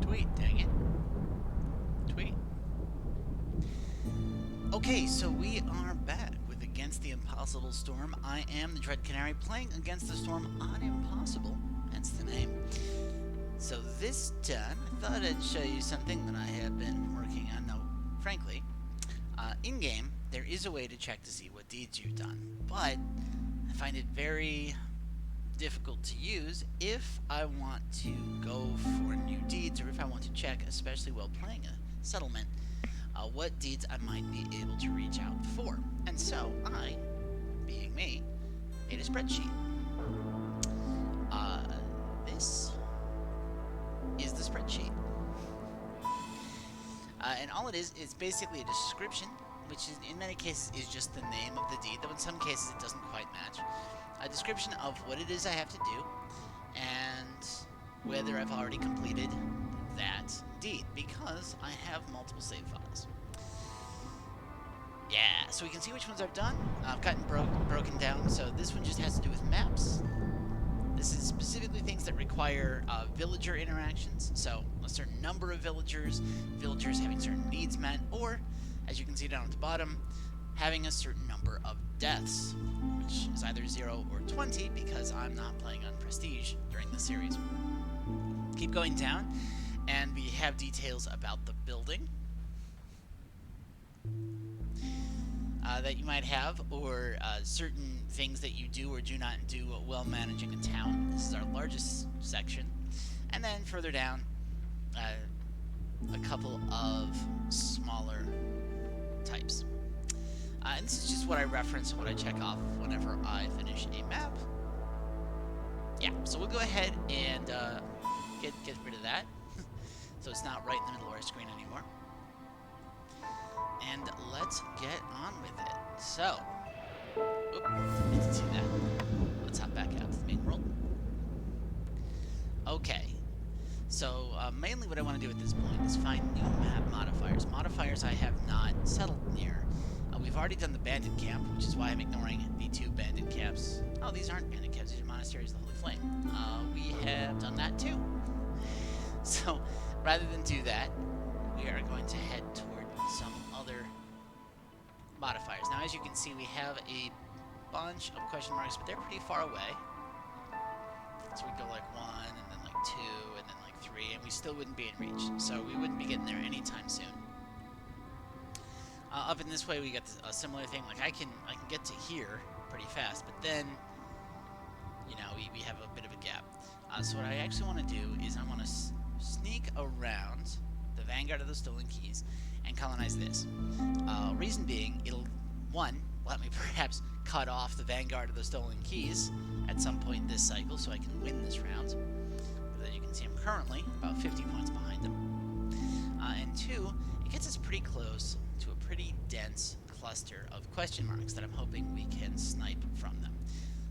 Tweet, dang it. Tweet. Okay, so we are back with Against the Impossible Storm. I am the Dread Canary playing Against the Storm on Impossible, hence the name. So this time, I thought I'd show you something that I have been working on. Now, frankly, in-game, there is a way to check to see what deeds you've done, but I find it very difficult to use if I want to go for new deeds, or if I want to check, especially while playing a settlement, what deeds I might be able to reach out for. And so I, being me, made a spreadsheet. This is the spreadsheet. And all it is basically a description, which is, in many cases is just the name of the deed, though in some cases it doesn't quite match. A description of what it is I have to do, and whether I've already completed that deed, because I have multiple save files. Yeah, so we can see which ones I've done. I've gotten broken down, so this one just has to do with maps. This is specifically things that require villager interactions, so a certain number of villagers having certain needs met, or, as you can see down at the bottom, having a certain number of deaths, which is either 0 or 20, because I'm not playing on Prestige during the series. Keep going down, and we have details about the building that you might have, or certain things that you do or do not do while managing a town. This is our largest section. And then further down, a couple of smaller types. And this is just what I reference, what I check off whenever I finish a map. Yeah, so we'll go ahead and get rid of that. So it's not right in the middle of our screen anymore. And let's get on with it. So, didn't see that. Let's hop back out to the main world. Okay, so mainly what I want to do at this point is find new map modifiers. Modifiers I have not settled near. We've already done the bandit camp, which is why I'm ignoring the 2 bandit camps. Oh, these aren't bandit camps, these are monasteries of the Holy Flame. We have done that too. So, rather than do that, we are going to head toward some other modifiers. Now, as you can see, we have a bunch of question marks, but they're pretty far away. So we go like 1, and then like 2, and then like 3, and we still wouldn't be in reach. So we wouldn't be getting there anytime soon. Up in this way, we get a similar thing. Like I can get to here pretty fast, but then, you know, we have a bit of a gap. So what I actually want to do is I want to sneak around the Vanguard of the Stolen Keys and colonize this. Reason being, it'll, 1, let me perhaps cut off the Vanguard of the Stolen Keys at some point this cycle so I can win this round. But as you can see, I'm currently about 50 points behind them. And 2, it gets us pretty close to a pretty dense cluster of question marks that I'm hoping we can snipe from them.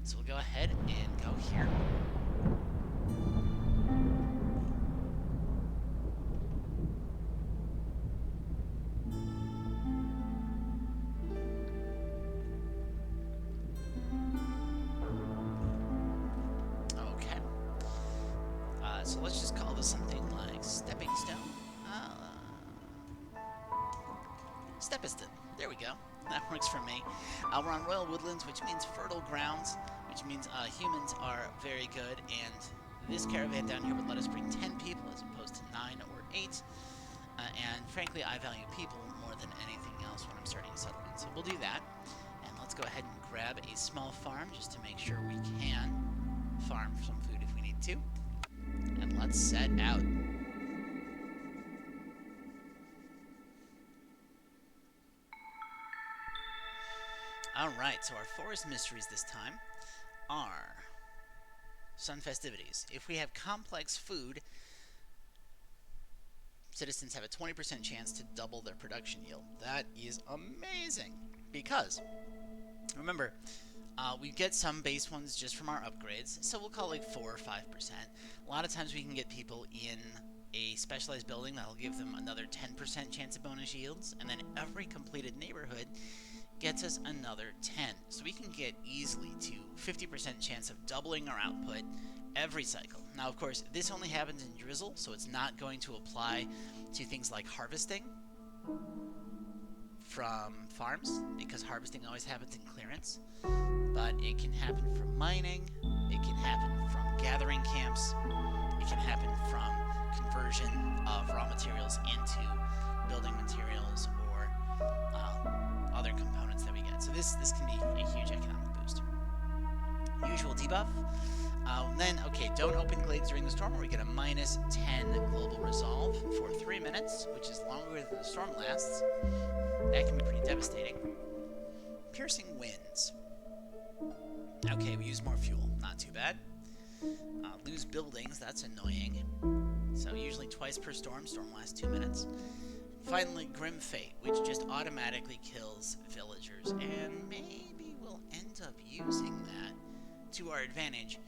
So we'll go ahead and go here. Okay. So let's just call this something like Stepping Stone. Stepiston. There we go. That works for me. We're on Royal Woodlands, which means fertile grounds, which means humans are very good, and this caravan down here would let us bring 10 people as opposed to 9 or 8. And frankly, I value people more than anything else when I'm starting a settlement. So we'll do that. And let's go ahead and grab a small farm just to make sure we can farm some food if we need to. And let's set out. Alright, so our forest mysteries this time are sun festivities. If we have complex food, citizens have a 20% chance to double their production yield. That is amazing, because, remember, we get some base ones just from our upgrades, so we'll call it like 4 or 5%. A lot of times we can get people in a specialized building that'll give them another 10% chance of bonus yields, and then every completed neighborhood gets us another 10. So we can get easily to 50% chance of doubling our output every cycle. Now, of course, this only happens in drizzle, so it's not going to apply to things like harvesting from farms, because harvesting always happens in clearance. But it can happen from mining, it can happen from gathering camps, it can happen from conversion of raw materials into building materials or other components that we get. So this can be a huge economic boost. Usual debuff. Then, okay, don't open glades during the storm, or we get a -10 global resolve for 3 minutes, which is longer than the storm lasts. That can be pretty devastating. Piercing winds. Okay, we use more fuel. Not too bad. Lose buildings. That's annoying. So usually twice per storm. Storm lasts 2 minutes. Finally, Grim Fate, which just automatically kills villagers. And maybe we'll end up using that to our advantage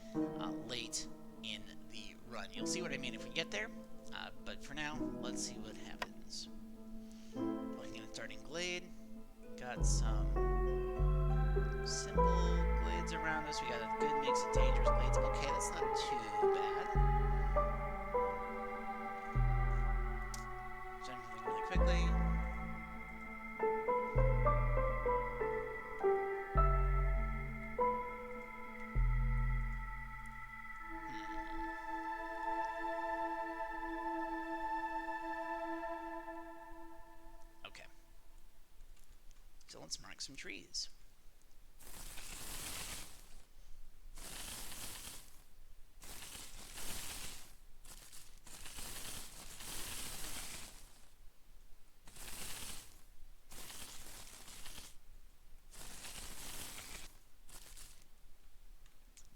late in the run. You'll see what I mean if we get there. But for now, let's see what happens. Looking at starting glade. Got some simple glades around us. We got a good mix of dangerous glades. Okay, that's not too bad. Jumping really quickly. Okay. So let's mark some trees.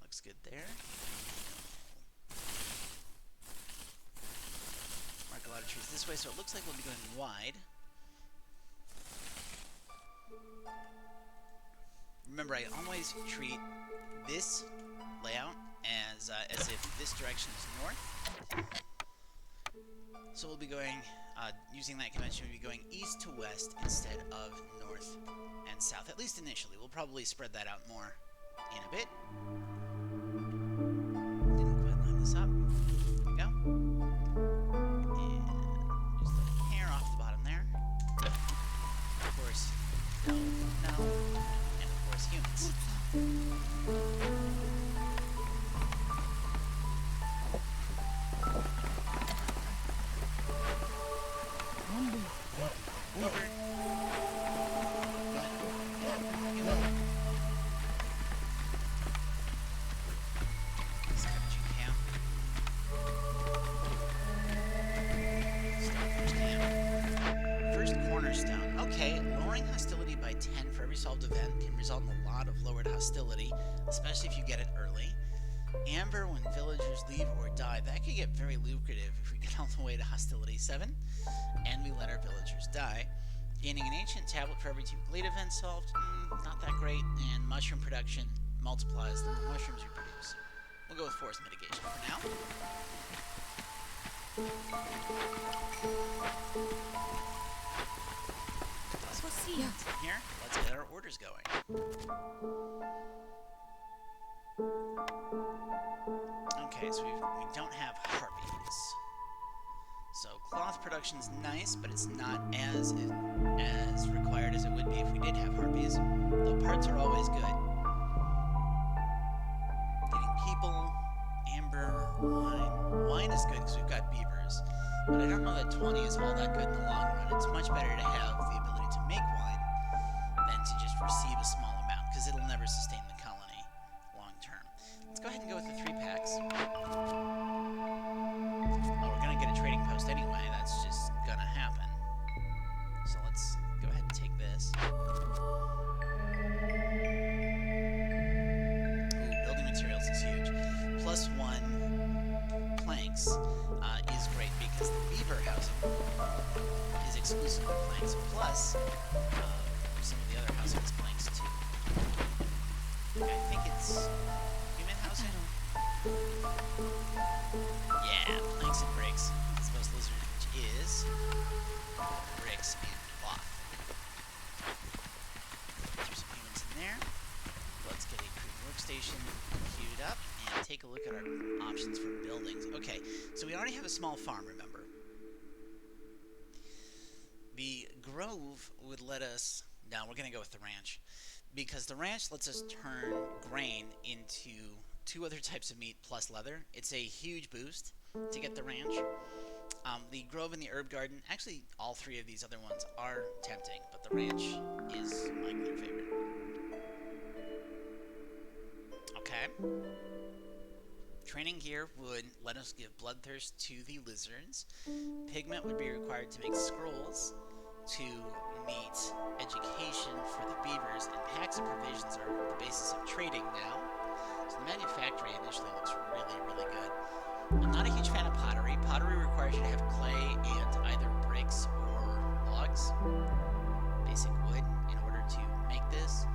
Looks good there. Mark a lot of trees this way, so it looks like we'll be going wide. Remember, I always treat this layout as if this direction is north. So we'll be going, using that convention, we'll be going east to west instead of north and south, at least initially. We'll probably spread that out more in a bit. Didn't quite line this up. There we go. And just a hair off the bottom there. Of course, no. Humans. First cornerstone. Okay, lowering hostility by 10 for every solved event can result in a lot of lowered hostility, especially if you get it early. Amber, when villagers leave or die, that could get very lucrative if we get all the way to hostility 7, and we let our villagers die. Gaining an ancient tablet for every 2 glade events solved, not that great, and mushroom production multiplies the more mushrooms you produce. We'll go with forest mitigation for now. Here, let's get our orders going. Okay, so we don't have harpies. So cloth production's nice, but it's not as required as it would be if we did have harpies. The parts are always good. Getting people, amber, wine. Wine is good because we've got beavers, but I don't know that 20 is all that good in the long run. It's much better to have the ability to make wine than to just receive a small amount, because it'll never sustain the colony long term. Let's go ahead and go with the 3 packs. Oh, we're gonna get a trading post anyway. That's just gonna happen. So let's go ahead and take this. Ooh, building materials is huge. +1 planks is great because the beaver housing is exclusive to planks. Plus, some of the other housing is planks too. I think it's human housing. Yeah, planks and bricks. It's most lizard, which is bricks and cloth. Throw some humans in there. Let's get a crude workstation queued up and take a look at our options for building. small farm, remember. The grove would let us... No, we're going to go with the ranch. Because the ranch lets us turn grain into 2 other types of meat plus leather. It's a huge boost to get the ranch. The grove and the herb garden, actually all 3 of these other ones are tempting, but the ranch is my clear favorite. Okay. Training gear would let us give bloodthirst to the lizards. Pigment would be required to make scrolls to meet education for the beavers, and packs of provisions are the basis of trading now. So the manufactory initially looks really, really good. I'm not a huge fan of pottery. Pottery requires you to have clay and either bricks or logs, basic wood, in order to make this.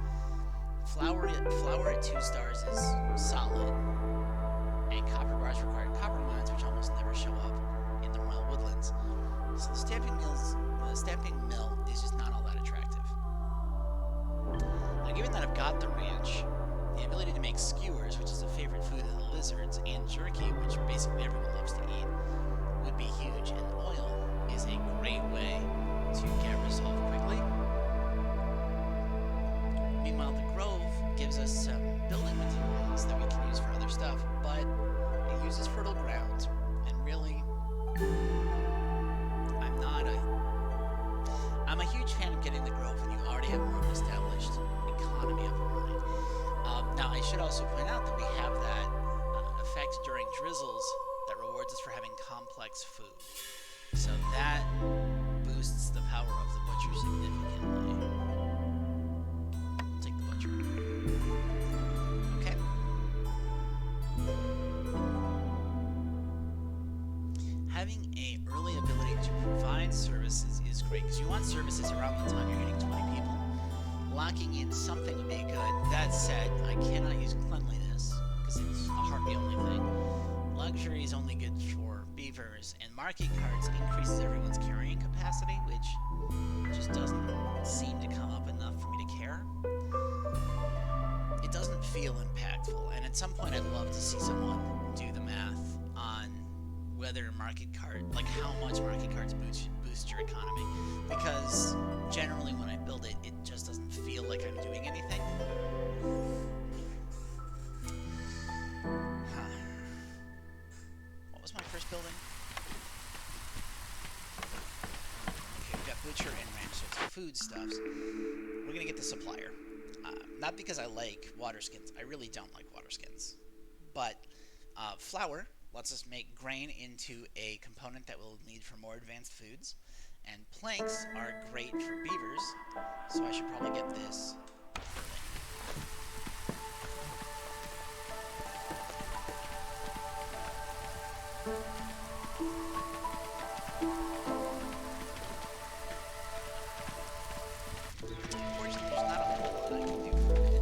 Flour at 2 stars is solid, and copper bars require copper mines, which almost never show up in the Royal Woodlands. So the stamping mill is just not all that attractive. Now, given that I've got the ranch, the ability to make skewers, which is a favorite food of the lizards, and jerky, which basically everyone loves to eat, would be huge, and oil is a great way to get resolved quickly. Meanwhile, the grove gives us some building materials that we can use for other stuff, but it uses fertile ground, and really, I'm a huge fan of getting the grove when you already have more of an established economy up and running. Now, I should also point out that we have that effect during drizzles that rewards us for having complex food. So that boosts the power of the butcher significantly. I'll take the butcher. Okay. Having an early ability to provide services is great, because you want services around the time you're hitting 20 people. Locking in something would be good. That said, I cannot use cleanliness, because it's a Harpy only thing. Luxury is only good for beavers, and market carts increases everyone's carrying capacity, which just doesn't seem to come up enough for me to care. It doesn't feel impactful, and at some point I'd love to see someone do the math on whether market cart, like how much market carts boost your economy, because generally when I build it, it just doesn't feel like I'm doing anything. What was my first building? Okay, we've got butcher and ranch, so it's foodstuffs. We're gonna get the supplier. Not because I like water skins. I really don't like water skins. But flour lets us make grain into a component that we'll need for more advanced foods. And planks are great for beavers, so I should probably get this unfortunately, there's not a whole lot I can do for it.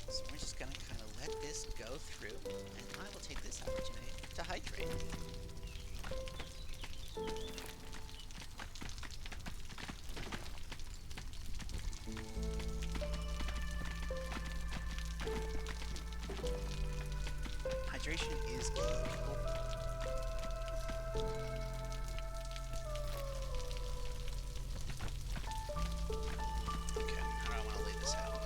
So we're just going to kind of let this go through, and I will take this opportunity to hydrate. Hydration is key, people. Okay, how do I want to lay this out?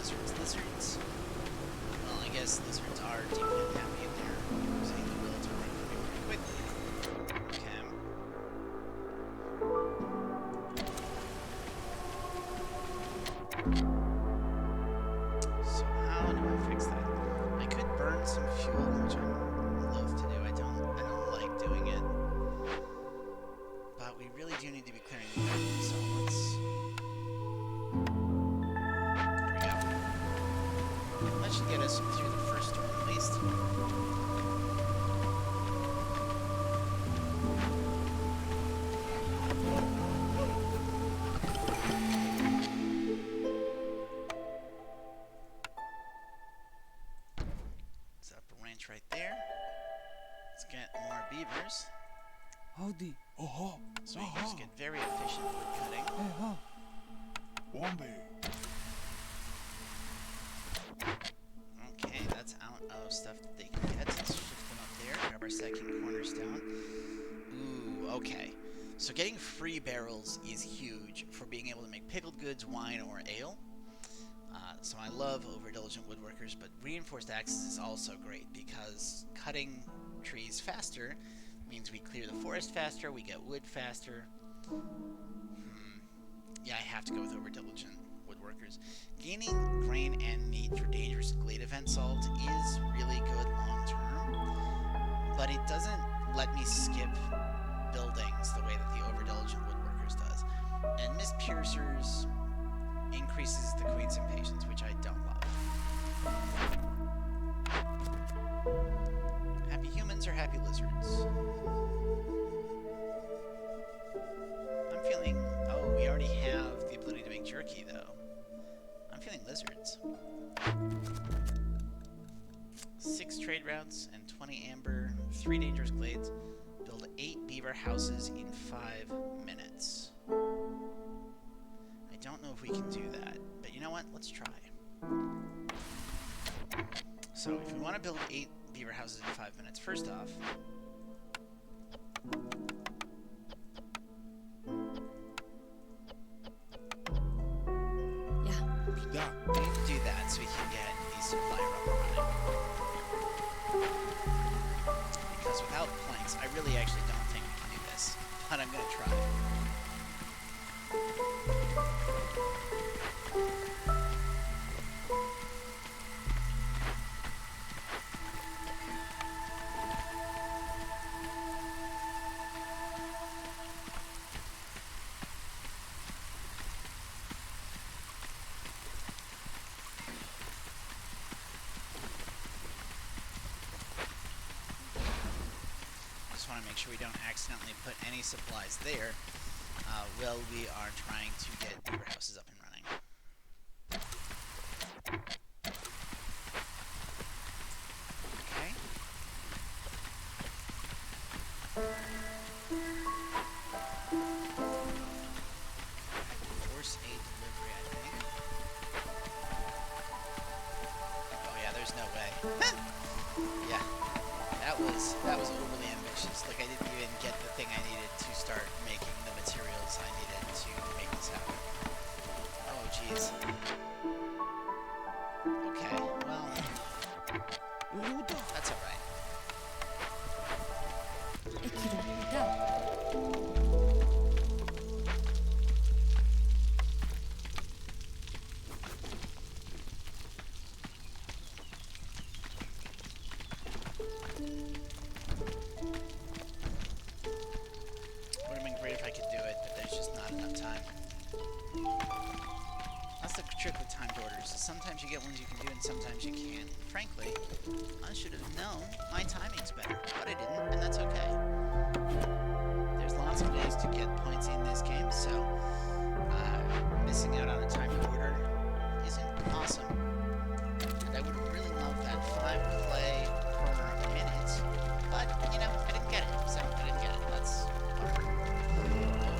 lizards. Lizards... Well, I guess lizards are deeply unhappy in there, using the will to run from me pretty quickly. Okay. So how do I fix that? I could burn some fuel, which I'm loath to do. I don't like doing it. But we really do need to be clearing the garden, so let's... There we go. That should get us through the first storm at least. Set up a ranch right there. Let's get more beavers. Howdy. Oh, So we can just get very efficient wood cutting. Okay, that's out of stuff that they can get. Let's shift them up there. Grab our second cornerstone. Ooh, okay. So getting free barrels is huge for being able to make pickled goods, wine, or ale. So I love overdiligent woodworkers, but reinforced axes is also great because cutting trees faster means we clear the forest faster, we get wood faster. Yeah, I have to go with overdiligent woodworkers. Gaining grain and meat for dangerous glade events solved is really good long term, but it doesn't let me skip buildings the way that the overdiligent woodworkers does. And Miss Piercer's increases the queen's impatience, which I don't love. Happy humans or happy lizards? I'm feeling... Oh, we already have the ability to make jerky, though. I'm feeling lizards. 6 trade routes and 20 amber, 3 dangerous glades. Build 8 beaver houses in 5 minutes. I don't know if we can do that, but you know what? Let's try. So if we want to build 8 beaver houses in 5 minutes, first off, we need to do that so we can get the supply up and running. Because without planks, I really actually don't think we can do this, but I'm going to try. Want to make sure we don't accidentally put any supplies there while we are trying to get beaver houses up and running. Okay. Force a delivery, I think. Oh yeah, there's no way. Yeah. That was overly ambitious. Like, I didn't even get the thing I needed to start making the materials I needed to make this happen. Oh, jeez. Okay, well... That's alright. Would have been great if I could do it, but there's just not enough time. That's the trick with timed orders, is sometimes you get ones you can do and sometimes you can't. Frankly, I should have known my timing's better, but I didn't, and that's okay. There's lots of ways to get points in this game, so missing out on a timed order isn't awesome. I would have really loved that 5 clay corner a minute, but, you know, I didn't get it, so I didn't get it. That's whatever.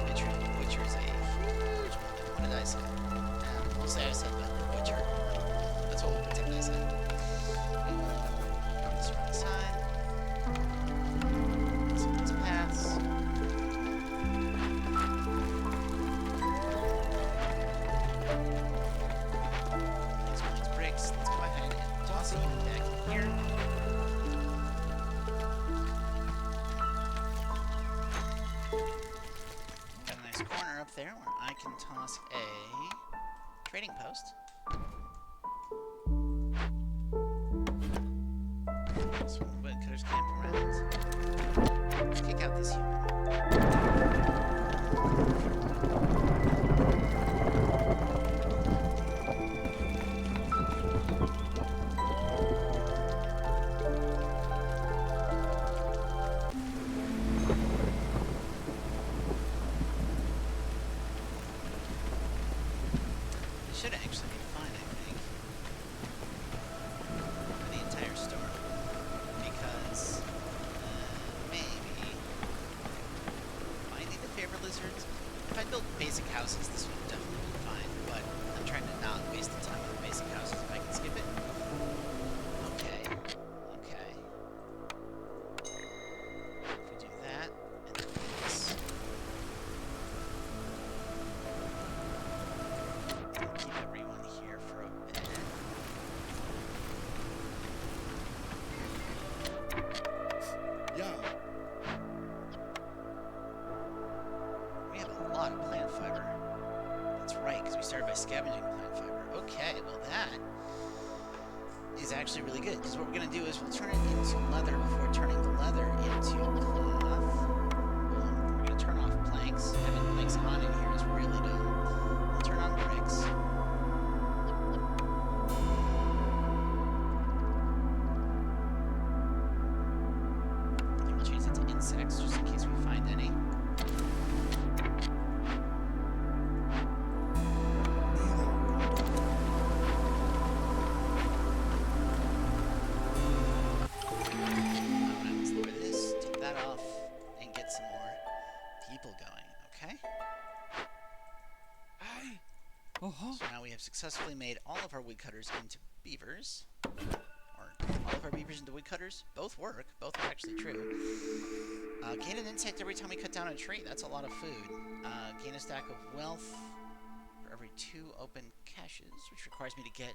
Butcher is a huge building. What did I say? We'll say I said the butcher. That's what we'll pretend I said. This around the side. Some of these paths. These bricks. Let's go ahead and toss a human back in here. Got a nice corner up there where I can toss a trading post. Some woodcutters camp around. Let's kick out this human. Should actually be fine, I think, for the entire store, because maybe finding the favorite lizards. If I build basic houses, this would definitely be fine, but I'm trying to not waste the time on the basic houses if I can skip it. Okay, okay. If we do that, and then this. Keep everyone here for a bit. Yeah. We have a lot of plant fiber. That's right, because we started by scavenging plant fiber. Okay, well that is actually really good, because what we're going to do is we'll turn it into leather before turning the leather into cloth. We're going to turn off planks. Having planks on in here is really dumb. We'll turn on bricks. I think we'll change it to insects, just in case we find any. Let's lower this, take that off, and get some more people going, okay? Aye. Uh-huh. So now we have successfully made all of our woodcutters into beavers. Or all of our beavers into woodcutters. Both work. Both are actually true. Gain an insect every time we cut down a tree. That's a lot of food. Gain a stack of wealth for every 2 open caches, which requires me to get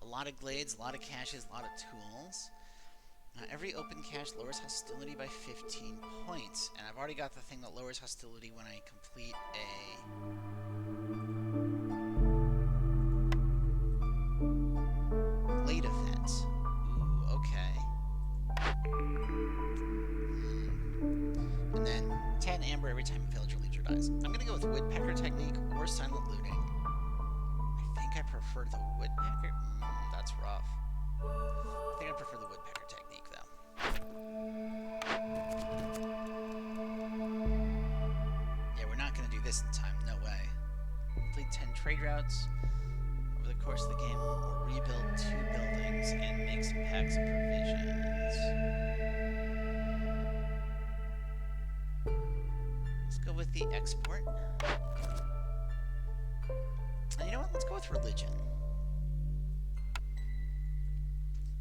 a lot of glades, a lot of caches, a lot of tools. Every open cache lowers hostility by 15 points. And I've already got the thing that lowers hostility when I complete a glade event. Ooh, okay. And then 10 amber every time a villager leaves or dies. I'm gonna go with woodpecker technique or silent looting. I think I prefer the woodpecker. That's rough. I think I prefer the woodpecker technique, though. Yeah, we're not gonna do this in time. No way. Complete 10 trade routes over the course of the game, or rebuild 2 buildings and make some packs of provisions. Let's go with the export. And you know what? Let's go with religion.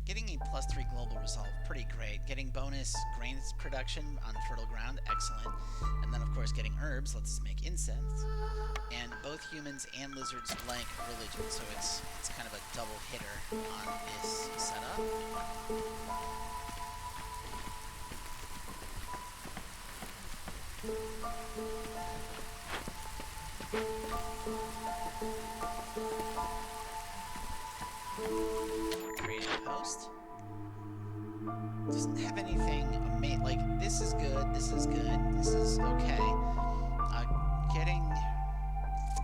Getting a +3 global resolve, pretty great. Getting bonus grains production on fertile ground, excellent. And then, of course, getting herbs lets us make incense. And both humans and lizards like religion, so it's kind of a double hitter on this setup. Create a post. Doesn't have anything amazing. Like, this is good, this is good, this is okay.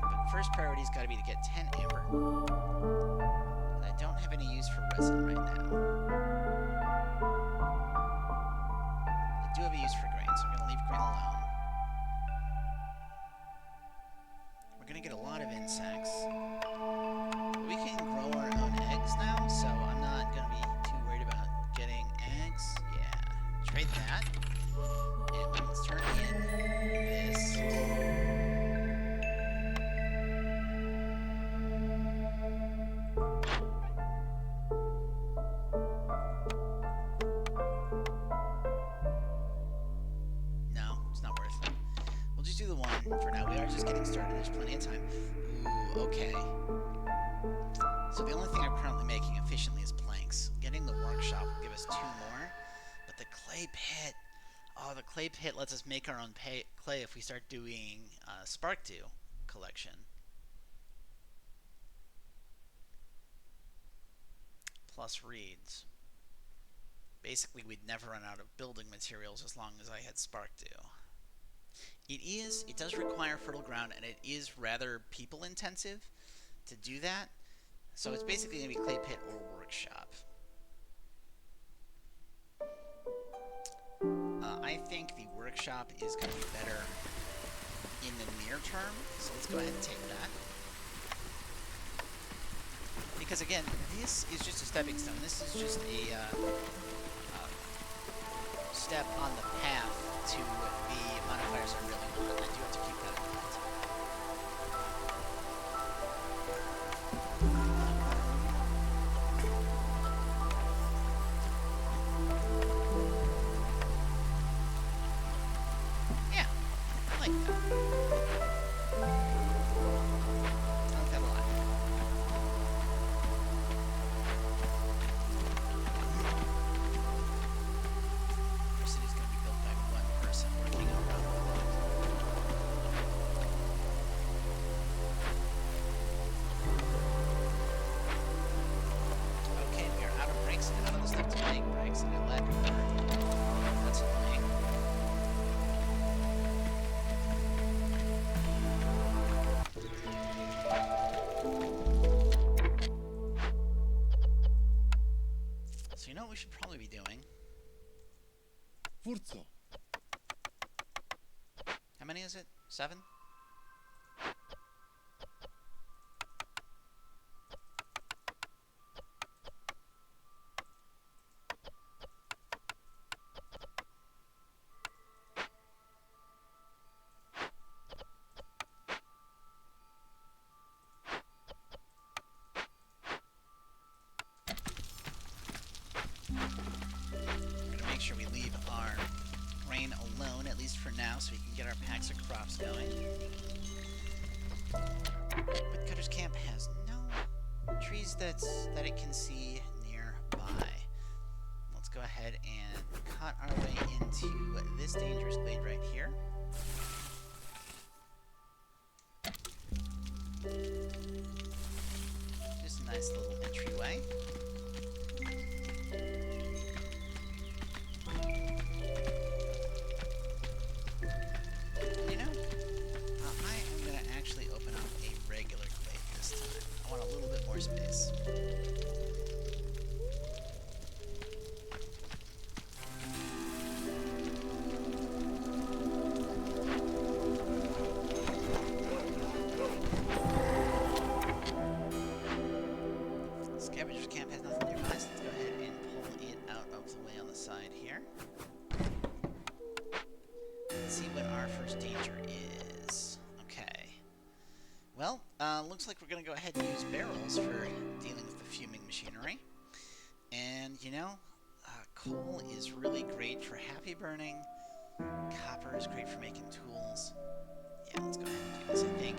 But first priority's got to be to get 10 amber. And I don't have any use for resin right now. I do have a use for grain, so I'm going to leave grain alone. We're going to get a lot of insects. We can grow our own eggs now, so I'm not going to be too worried about getting eggs. Yeah, trade that. And let's turn in this. No, it's not worth it. We'll just do the one for now. We are just getting started. There's plenty of time. Ooh, okay. So So the only thing I'm currently making efficiently is planks. Getting the workshop will give us 2 more. But the clay pit... Oh, the clay pit lets us make our own clay if we start doing spark dew collection. Plus reeds. Basically, we'd never run out of building materials as long as I had spark dew. It does require fertile ground, and it is rather people intensive to do that. So it's basically going to be clay pit or workshop. I think the workshop is going to be better in the near term, so let's go ahead and take that. Because again, this is just a stepping stone. This is just a step on the path to the modifiers I really want. I do have to keep that in mind. Yeah, I like that. I like that a lot. Our city's going to be built by one person working around the world. Okay, we are out of bricks and out of the stuff to make bricks, and I lack more. That's annoying. So you know what we should probably be doing? Forza. How many is it? 7? We're gonna make sure we leave our grain alone, at least for now, so we can get our packs of crops going. Woodcutter's camp has no trees that it can see nearby. Let's go ahead and cut our way into this dangerous glade right here. Just a nice little entryway. You know, I am going to actually open up a regular glade this time. I want a little bit more space. Scavenger's camp has nothing nearby, so let's go ahead and pull it out of the way on the side here. Let's see what our first danger is. Okay. Well, looks like we're going to go ahead and use barrels for dealing with the fuming machinery. And, you know, coal is really great for happy burning. Copper is great for making tools. Yeah, let's go ahead and do this, I think.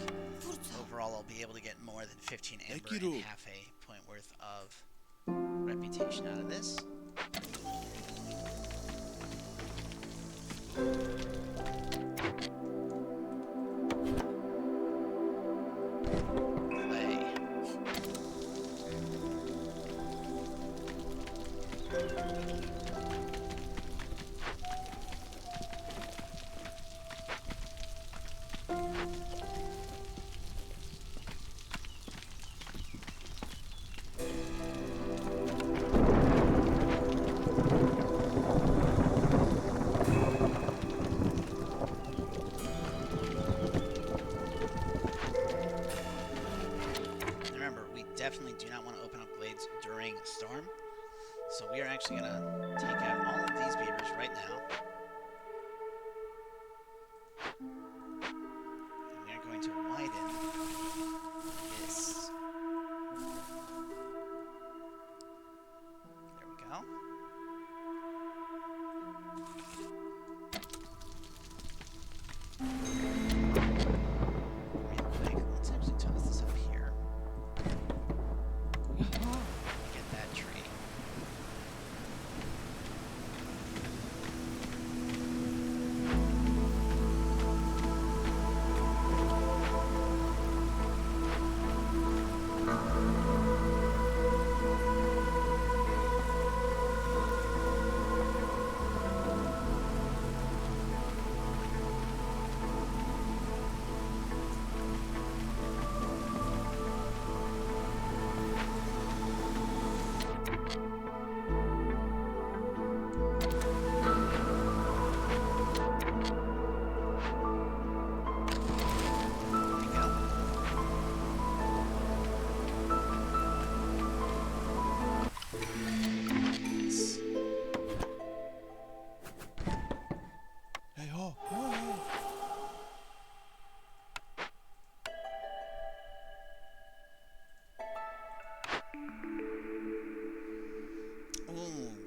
Overall, I'll be able to get more than 15 amber and half a point worth of reputation out of this. Clay. Remember, we definitely do not want to open up glades during a storm. So we are actually going to take out all of these beavers right now. And we are going to widen this. There we go. Real quick, let's actually toss this up here.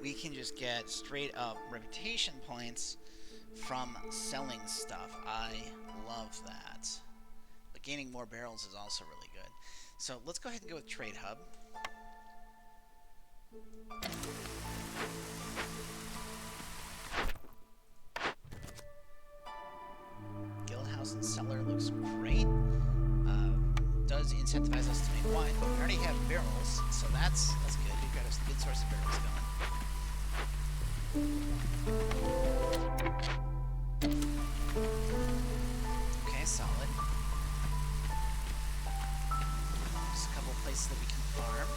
we can just get straight up reputation points from selling stuff. I love that. But gaining more barrels is also really good. So let's go ahead and go with Trade Hub. Guildhouse and Cellar looks great. Does incentivize us to make wine, but we already have barrels, so that's good. We've got a good source of barrels going. Okay, solid. Just a couple of places that we can farm.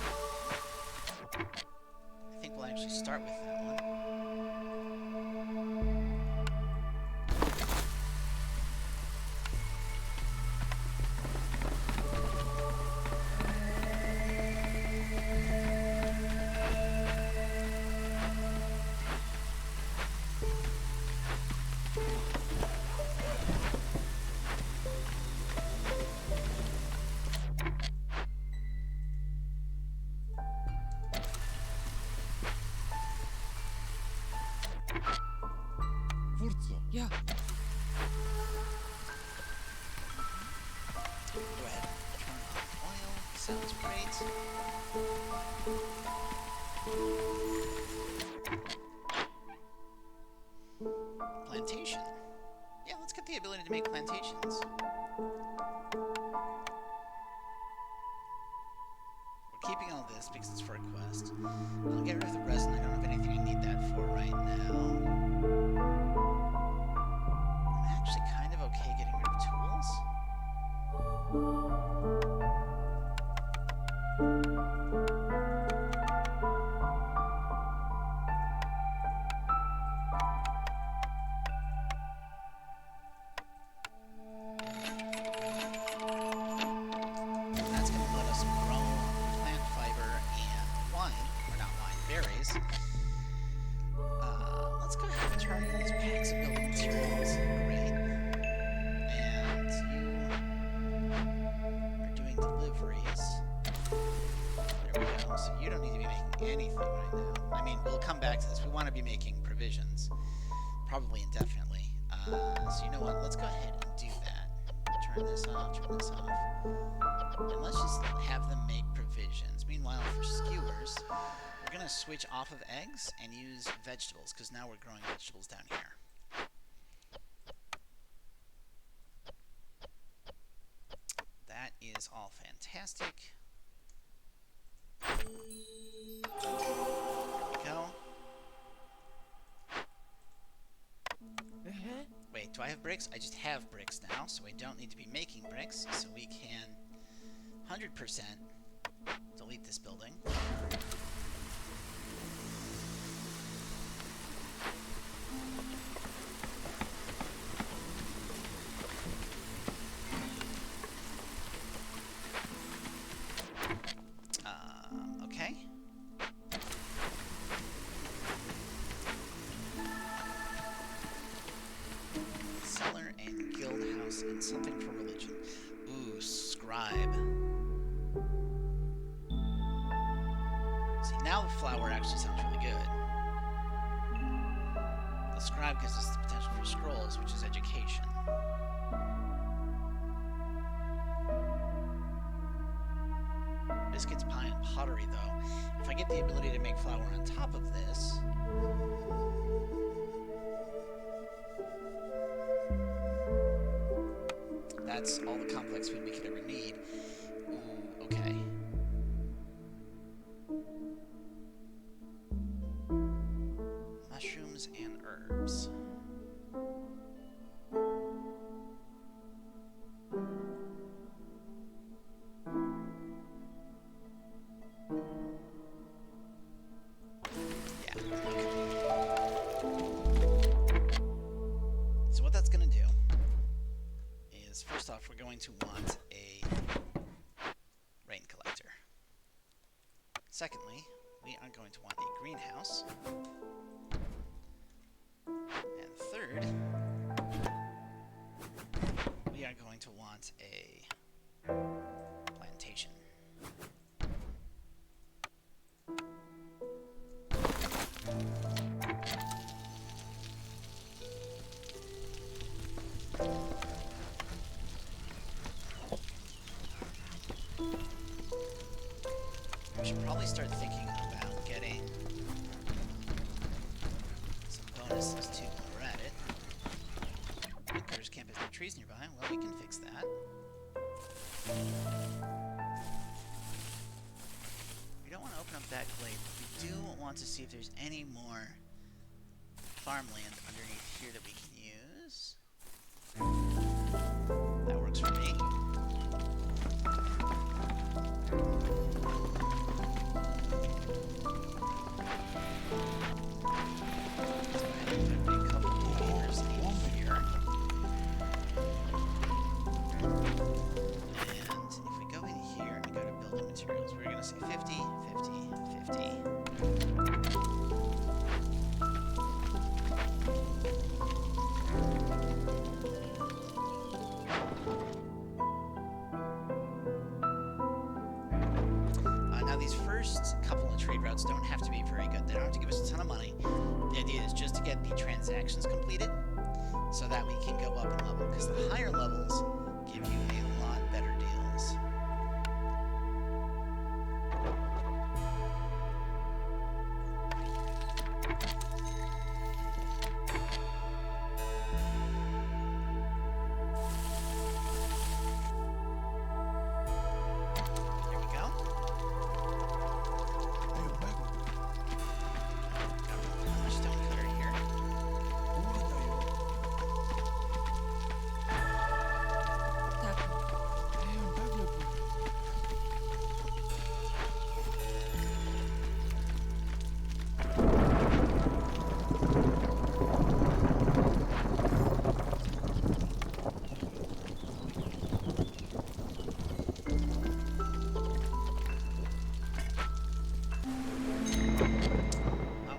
I think we'll actually start with that one. Yeah. Go ahead and turn on oil. Sounds great. Plantation. Yeah, let's get the ability to make plantations. We're keeping all this because it's for a quest. I'll get rid of the resin. I don't have anything I need that for right now. I'm actually kind of okay getting rid of tools. That's going to let us grow plant fiber and wine, or not wine, berries. Let's go ahead and turn these packs of building materials. Great. And you are doing deliveries. There we go. So you don't need to be making anything right now. I mean, we'll come back to this. We want to be making provisions, probably indefinitely. So you know what? Let's go ahead and do that. Turn this off, turn this off. And let's just have them make provisions. Meanwhile, for skewers, we're going to switch off of eggs and use vegetables, because now we're growing vegetables down here. That is all fantastic. There we go. Wait, do I have bricks? I just have bricks now, so I don't need to be making bricks, so we can 100% delete this building. Okay. Cellar and guild house and something for religion. Ooh, scribe. See, now the flower actually sounds really good. The scribe gives us the potential for scrolls, which is education. Biscuits, pie, and pottery, though. If I get the ability to make flour on top of this... that's all the complex food we could ever need. Ooh, okay. Mushrooms and herbs. Yeah, okay. So what that's going to do is, first off, we're going to want a rain collector. Secondly, we are going to want a greenhouse. And third, we are going to want a plantation. probably start thinking about getting some bonuses too while we're at it. Critters camp if there are trees nearby. Well, we can fix that. We don't want to open up that glade, but we do want to see if there's any more farmland underneath here that we can use. That works for me. Let's go ahead and put a couple of acres in here. And if we go in here and go to building materials, we're going to say 50, 50, 50. Now these first couple of trade routes don't have to be very good. They don't have to give us a ton of money. The idea is just to get the transactions completed so that we can go up in level, because the higher levels give you a lot better deals. There we go. Another stone cutter here.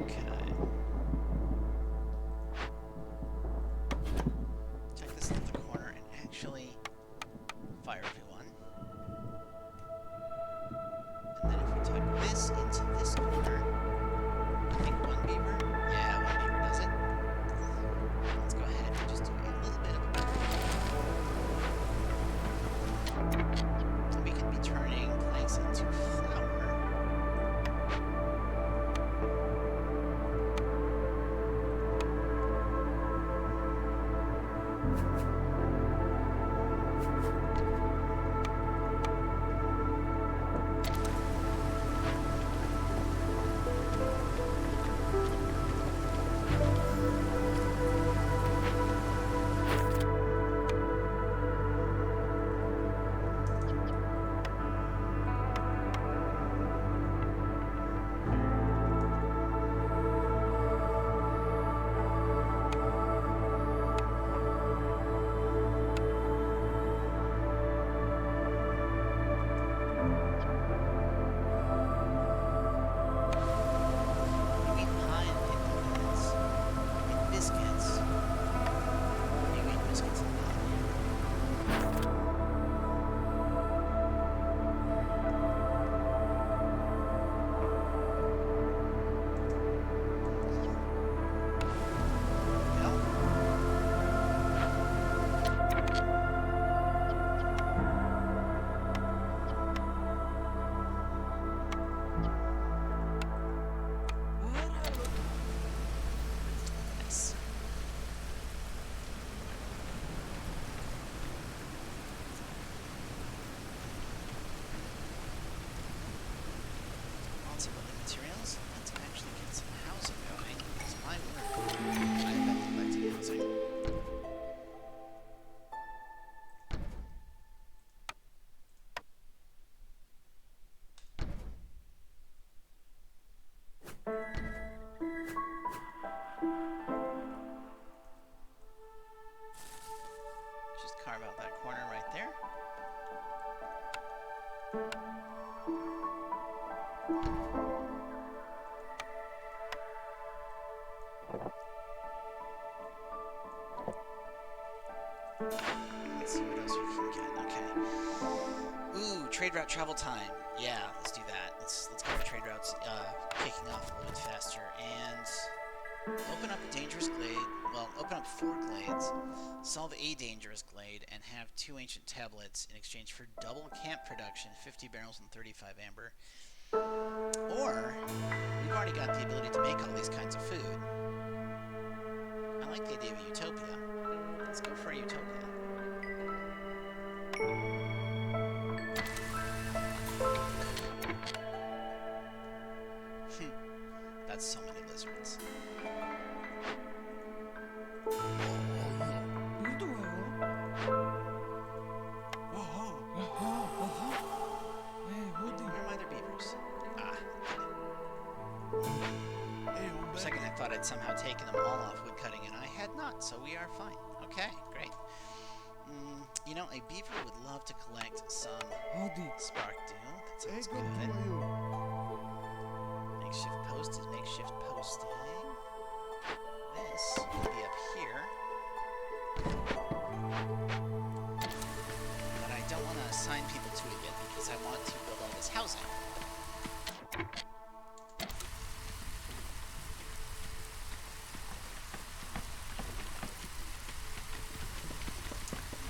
Okay. Take this off the corner and actually fire everyone. And then if we tuck this into this corner, I think one beaver? Yeah, one beaver does it. Let's go ahead and just do a little bit of a and we can be turning planks into flour. Nice. Lots of building materials. Let's actually get some housing going. It's my word. I've been collecting housing. Just carve out that corner right there. Let's see what else we can get. Okay. Ooh, trade route travel time. Yeah, let's do that. Let's get our trade routes kicking off a little bit faster and open up a dangerous glade. Well, open up 4 glades, solve a dangerous glade, and have 2 ancient tablets in exchange for double camp production, 50 barrels and 35 amber. Or, we've already got the ability to make all these kinds of food. I like the idea of a utopia. Let's go for a utopia. That's so many lizards. Where are my other beavers? Ah. For a second I thought I'd somehow taken them all off wood cutting, and I had not, so we are fine. Okay, great. You know, a beaver would love to collect some spark dew. That sounds good. Makeshift post is makeshift posting. This will be up here. But I don't want to assign people to it yet because I want to build all this housing.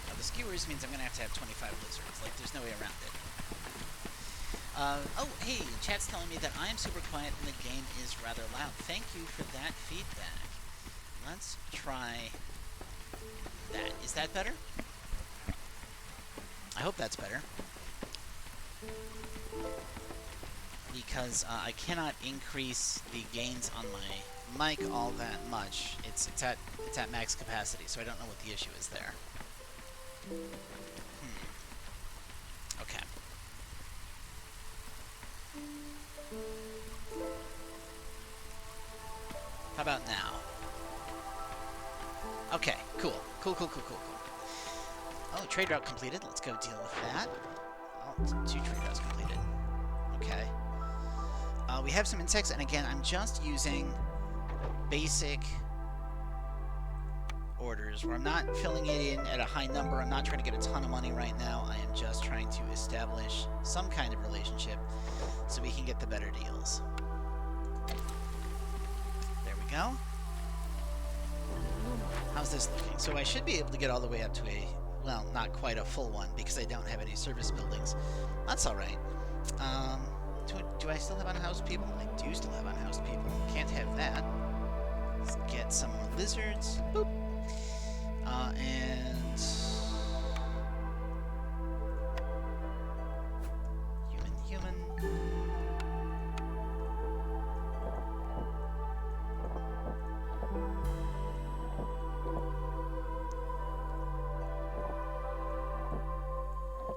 Now the skewers means I'm going to have 25 lizards. Like, there's no way around it. Oh, hey, chat's telling me that I am super quiet and the game is rather loud. Thank you for that feedback. Let's try that. Is that better? I hope that's better. Because I cannot increase the gains on my mic all that much. It's at max capacity, so I don't know what the issue is there. Okay. How about now? Okay, cool. Cool. Oh, trade route completed. Let's go deal with that. Oh, 2 trade routes completed. Okay. We have some insects, and again, I'm just using basic orders where I'm not filling it in at a high number. I'm not trying to get a ton of money right now. I am just trying to establish some kind of relationship so we can get the better deals. There we go. How's this looking? So I should be able to get all the way up to a, well, not quite a full one because I don't have any service buildings. That's all right. Do I still have unhoused people? I do still have unhoused people. Can't have that. Let's get some more lizards. Boop. And human.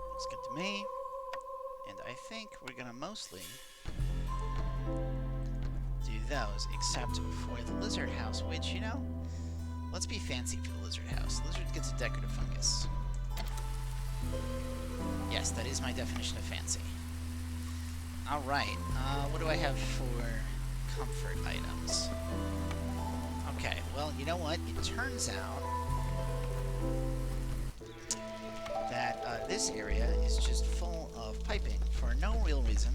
Looks good to me. And I think we're gonna mostly do those, except for the lizard house, which, you know, let's be fancy for the lizard house. The lizard gets a decorative fungus. Yes, that is my definition of fancy. Alright, what do I have for comfort items? Okay, well, you know what? It turns out that this area is just full of piping for no real reason.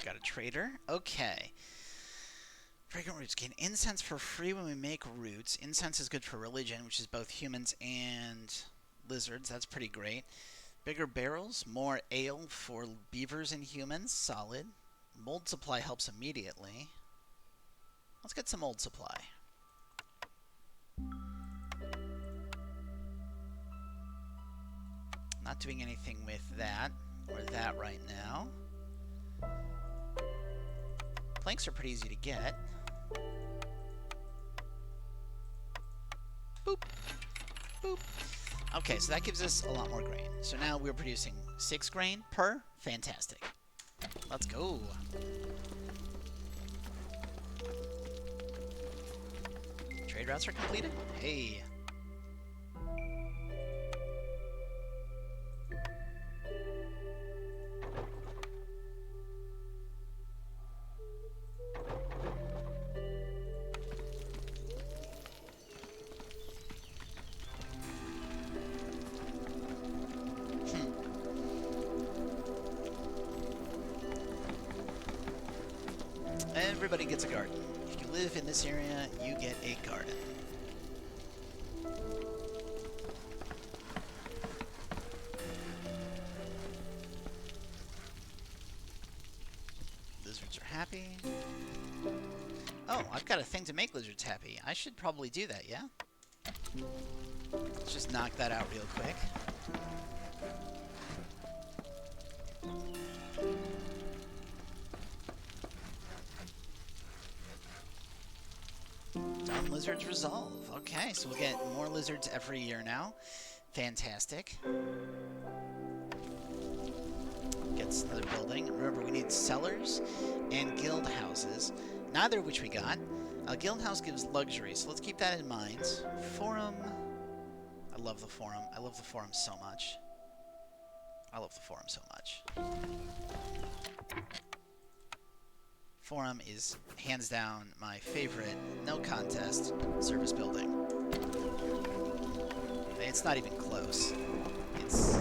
Got a trader. Okay. Fragrant roots. Gain incense for free when we make roots. Incense is good for religion, which is both humans and lizards. That's pretty great. Bigger barrels. More ale for beavers and humans. Solid. Mold supply helps immediately. Let's get some mold supply. Not doing anything with that or that right now. Planks are pretty easy to get. Boop. Boop. Okay, so that gives us a lot more grain. So now we're producing 6 grain per. Fantastic. Let's go. Trade routes are completed. Hey. Everybody gets a garden. If you live in this area, you get a garden. Lizards are happy. Oh, I've got a thing to make lizards happy. I should probably do that, yeah? Let's just knock that out real quick. Done. Lizards resolve. Okay, so we'll get more lizards every year now. Fantastic. Gets another building. Remember, we need cellars and guild houses, neither of which we got. Guild house gives luxury, so let's keep that in mind. Forum. I love the forum. I love the forum so much. I love the forum so much. Forum is, hands down, my favorite, no contest, service building. It's not even close. It's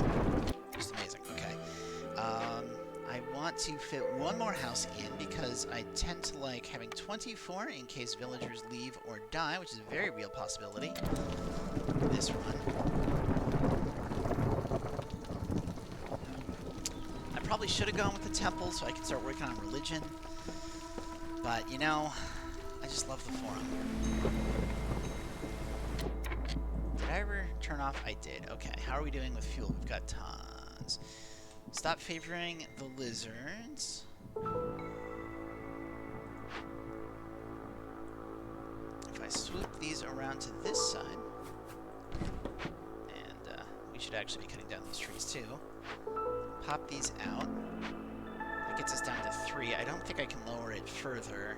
just amazing. Okay. I want to fit one more house in because I tend to like having 24 in case villagers leave or die, which is a very real possibility. This run. I probably should have gone with the temple so I could start working on religion. But, you know, I just love the forum. Did I ever turn off? I did. Okay, how are we doing with fuel? We've got tons. Stop favoring the lizards. If I swoop these around to this side, and we should actually be cutting down these trees too. Pop these out. That gets us down to 3. I don't think I can lower it further.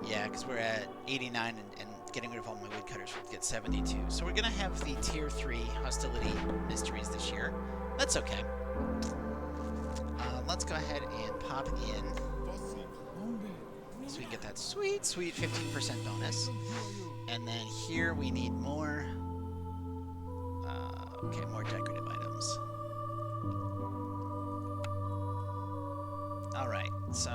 Yeah, because we're at 89 and getting rid of all my woodcutters would get 72. So we're going to have the Tier 3 hostility mysteries this year. That's okay. Let's go ahead and pop in so we can get that sweet, sweet 15% bonus. And then here we need more, okay, more decorative items. Alright, so,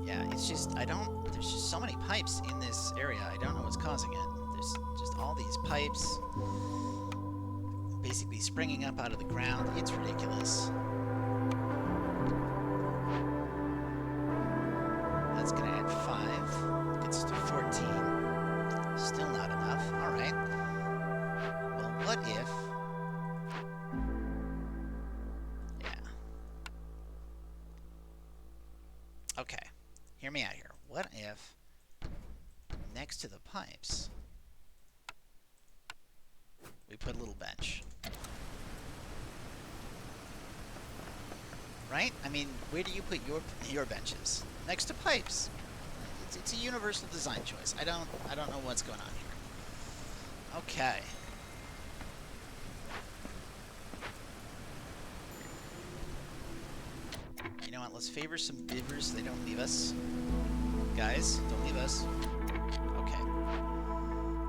yeah, it's just, there's just so many pipes in this area, I don't know what's causing it. There's just all these pipes basically springing up out of the ground. It's ridiculous. That's going to add 5. Gets us to 14. Still not enough. Alright. Well, what if... Yeah. Okay. Hear me out here. What if, next to the pipes, we put a little bench? Right? I mean, where do you put your benches? Next to pipes. It's a universal design choice. I don't know what's going on here. Okay. You know what? Let's favor some beavers so they don't leave us. Guys, don't leave us. Okay.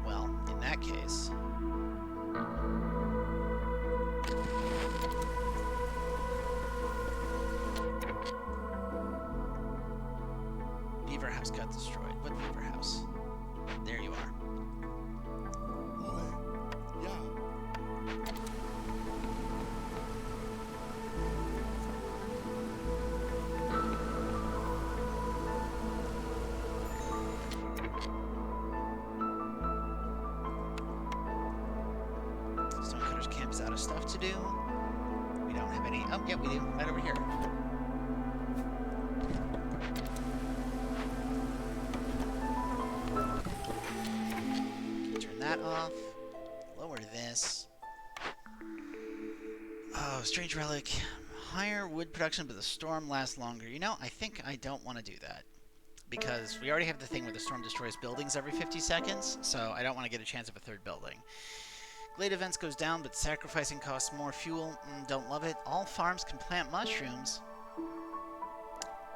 Well, in that case... Beaver house got destroyed. What beaver house? There you are. Stonecutter's camp is out of stuff to do. We don't have any. Oh, yeah, we do. Right over here. That off. Lower this. Oh, strange relic. Higher wood production, but the storm lasts longer. You know, I think I don't want to do that. Because we already have the thing where the storm destroys buildings every 50 seconds, so I don't want to get a chance of a third building. Glade events goes down, but sacrificing costs more fuel. Don't love it. All farms can plant mushrooms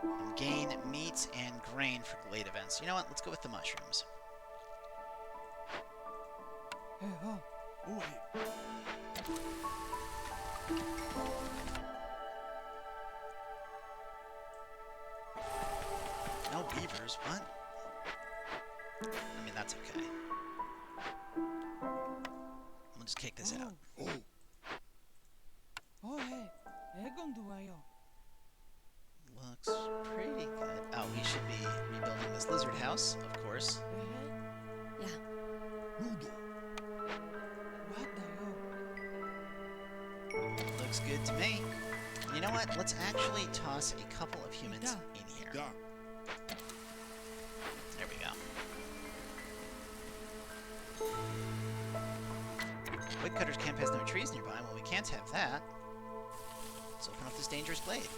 and gain meat and grain for glade events. You know what? Let's go with the mushrooms. No beavers. villagers. What? I mean, that's okay. We'll just kick this out. Oh. Oh, hey. Egon duayo. Looks pretty good. Oh, we should be rebuilding this lizard house, of course. Yeah. Ludo. What dayo? Looks good to me. You know what? Let's actually toss a couple of humans in here. Yeah. There we go. Woodcutter's camp has no trees nearby. Well, we can't have that. Let's open up this dangerous glade.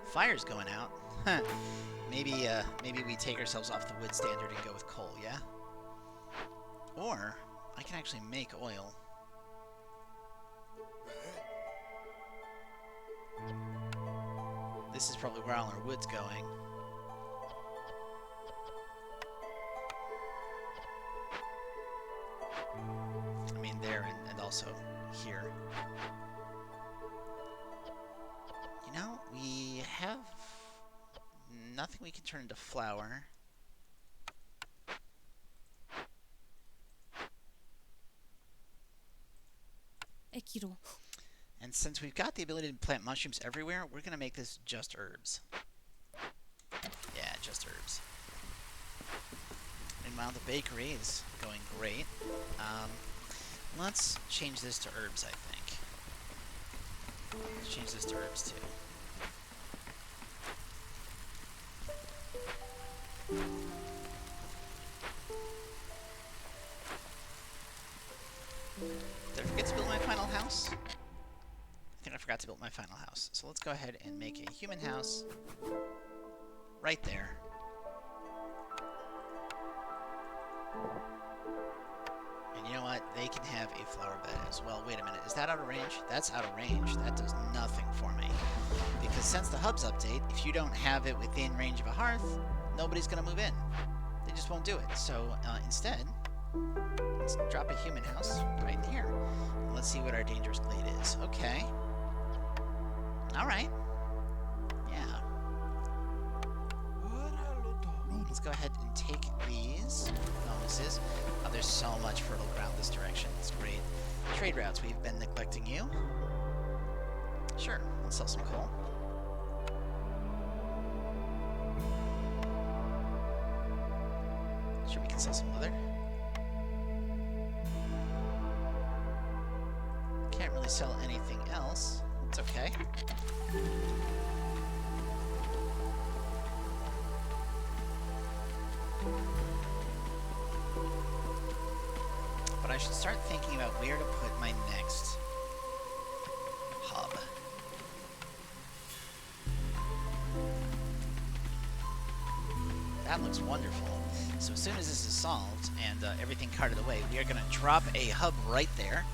Fire's going out. Huh. Maybe we take ourselves off the wood standard and go with coal, yeah? Or I can actually make oil. This is probably where all our wood's going. I mean, there and also here. You know, we have nothing we can turn into flour. Ekiro. And since we've got the ability to plant mushrooms everywhere, we're going to make this just herbs. Yeah, just herbs. Meanwhile, the bakery is going great. Let's change this to herbs, I think. Let's change this to herbs, too. Did I forget to build my final house? I think I forgot to build my final house. So let's go ahead and make a human house right there. And you know what? They can have a flower bed as well. Wait a minute. Is that out of range? That's out of range. That does nothing for me. Because since the hubs update, if you don't have it within range of a hearth, nobody's going to move in. They just won't do it. So instead, let's drop a human house right here. And let's see what our dangerous glade is. Okay. Alright. Yeah. Let's go ahead and take these bonuses. Oh, there's so much fertile ground this direction. It's great. Trade routes, we've been neglecting you. Sure, let's sell some coal. Sure, we can sell some leather. Can't really sell anything else. It's okay. But I should start thinking about where to put my next hub. That looks wonderful. So as soon as this is solved and everything carted away, we are going to drop a hub right there.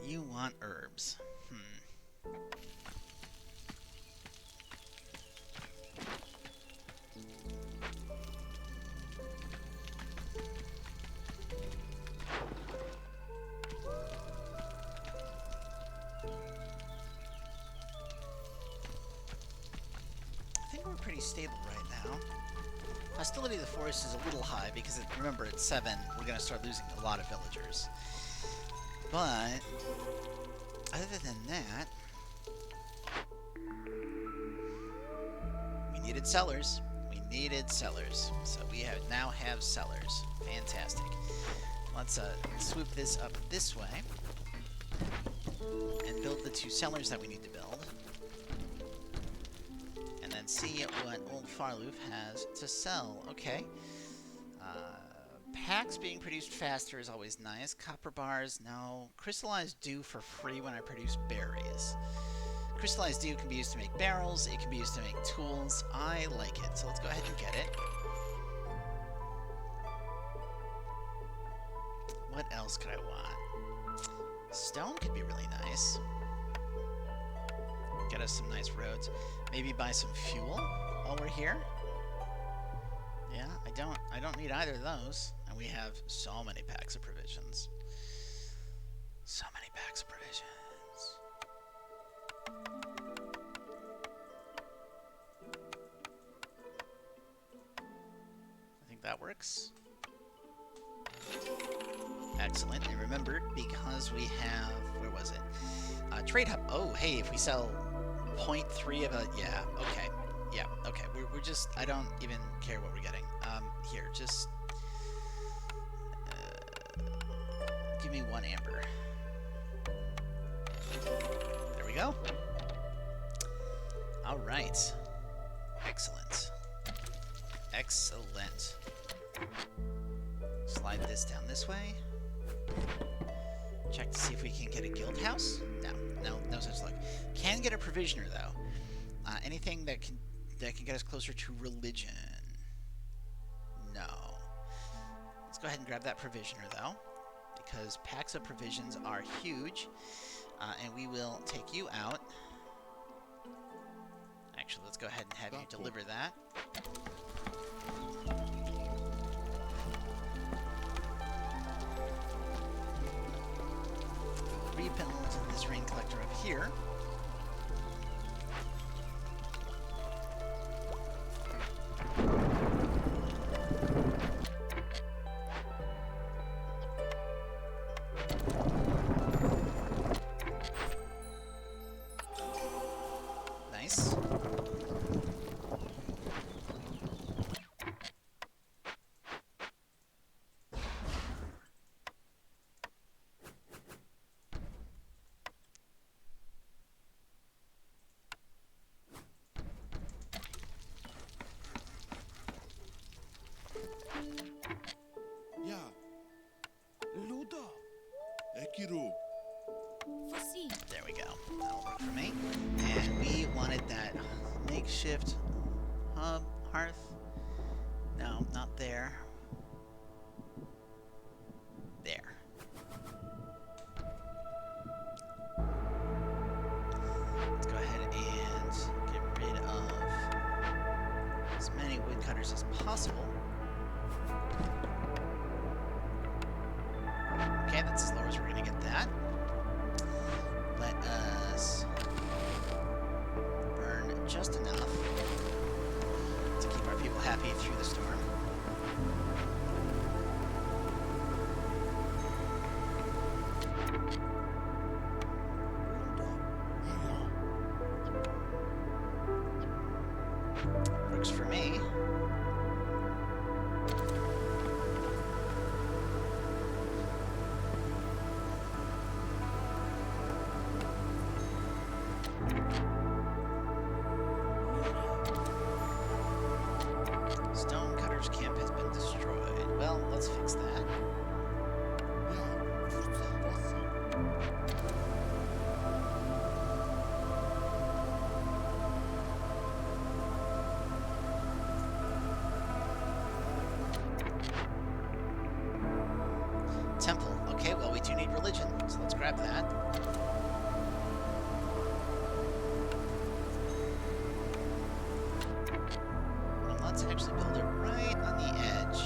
You want herbs. I think we're pretty stable right now. Hostility of the forest is a little high because, remember, at 7, we're going to start losing a lot of villagers. But, other than that, we needed sellers. We needed sellers. So we now have sellers. Fantastic. Let's swoop this up this way and build the 2 sellers that we need to build. And then see what Old Farloof has to sell. Okay. Packs being produced faster is always nice. Copper bars, no. Crystallized dew for free when I produce berries. crystallized dew can be used to make barrels. It can be used to make tools. I like it. So let's go ahead and get it. What else could I want? Stone could be really nice. Get us some nice roads. Maybe buy some fuel while we're here. Yeah, I don't need either of those. And we have so many packs of provisions. So many packs of provisions. I think that works. Excellent. And remember, because we have, where was it? Trade hub. Oh, hey, if we sell 0.3 of a, yeah, okay. Yeah, okay. We're just, I don't even care what we're getting. Here, just give me 1 amber. There we go. All right. Excellent. Excellent. Slide this down this way. Check to see if we can get a guild house. No such luck. Can get a provisioner though. Anything that can get us closer to religion. No. Let's go ahead and grab that provisioner though, because packs of provisions are huge, and we will take you out. Actually, let's go ahead and have you deliver that. Rebuild this rain collector up here. Nice. Yeah. Luda. Ekiru. Foresee. There we go. That'll work for me. And we wanted that makeshift hub hearth. No, not there. There. Let's go ahead and get rid of as many woodcutters as possible. Okay, that's as low as we're gonna get that. Let us burn just enough to keep our people happy through the storm. Works for me. Stonecutter's camp has been destroyed. Well, let's fix that. Yeah. Foresee. Temple. Okay, well, we do need religion, so let's grab that. And let's actually build it right on the edge.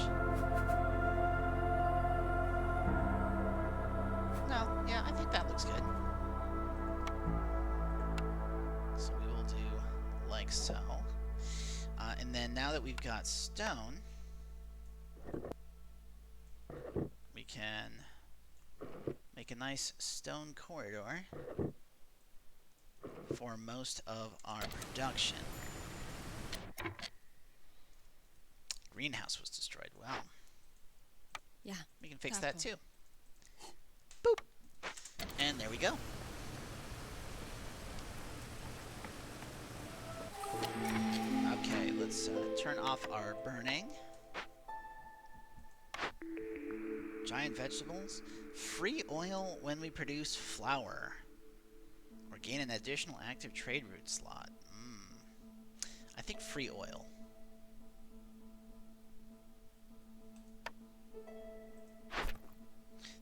No, yeah, I think that looks good. So we will do like so. And then now that we've got stone, we can make a nice stone corridor for most of our production. Greenhouse was destroyed. Wow. Yeah. We can fix that Taco. too. Boop. And there we go. Okay, let's turn off our burning. Giant vegetables. Free oil when we produce flour. Gain an additional active trade route slot. I think free oil.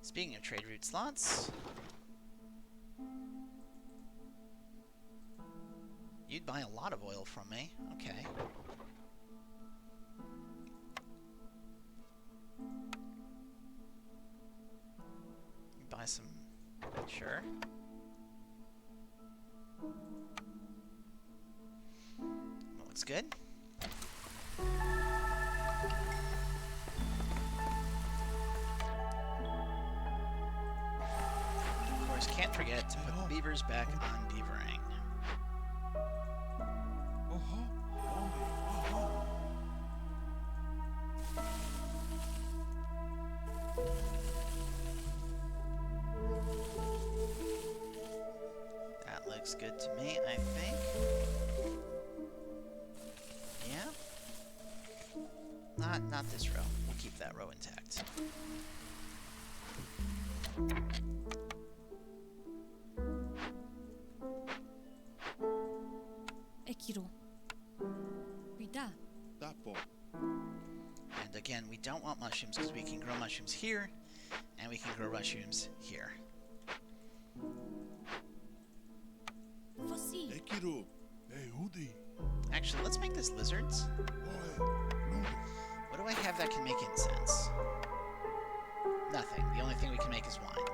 Speaking of trade route slots, you'd buy a lot of oil from me. Okay. You buy some. Sure. That looks good. Of course, can't forget to put the beavers back on beavering. That looks good to me, I think. Yeah? Not this row. We'll keep that row intact. Ekiro. Vida. Tapo. And again, we don't want mushrooms because we can grow mushrooms here, and we can grow mushrooms here. Fossi. Ekiro. Ehudi. Actually, let's make this lizards. Oe. Ludo. What do I have that can make incense? Nothing. The only thing we can make is wine.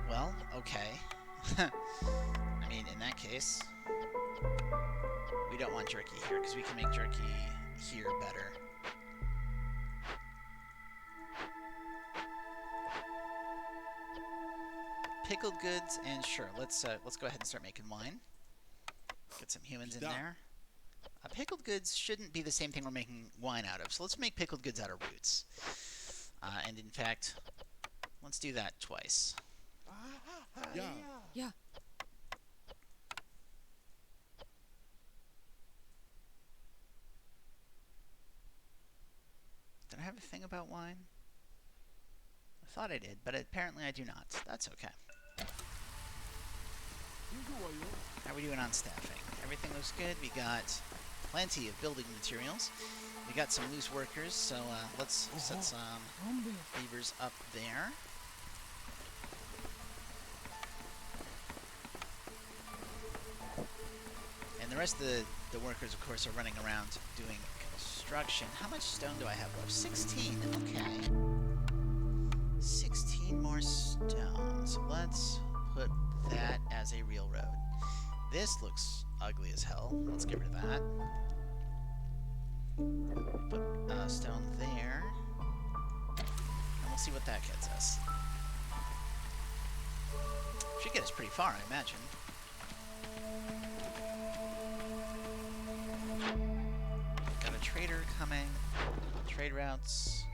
Well, okay. I mean, in that case, we don't want jerky here because we can make jerky here better. Pickled goods, and sure, let's go ahead and start making wine. Get some humans in there. Pickled goods shouldn't be the same thing we're making wine out of, so let's make pickled goods out of roots. And in fact, let's do that twice. Yeah. Yeah. Did I have a thing about wine? I thought I did, but apparently I do not. That's okay. How are we doing on staffing? Everything looks good. We got plenty of building materials. We got some loose workers, so let's set some beavers up there. And the rest of the workers, of course, are running around doing construction. How much stone do I have left? 16. Okay. 16 more stone. So let's put that as a real road. This looks ugly as hell. Let's get rid of that. Put stone there. And we'll see what that gets us. Should get us pretty far, I imagine. Got a trader coming. Trade routes.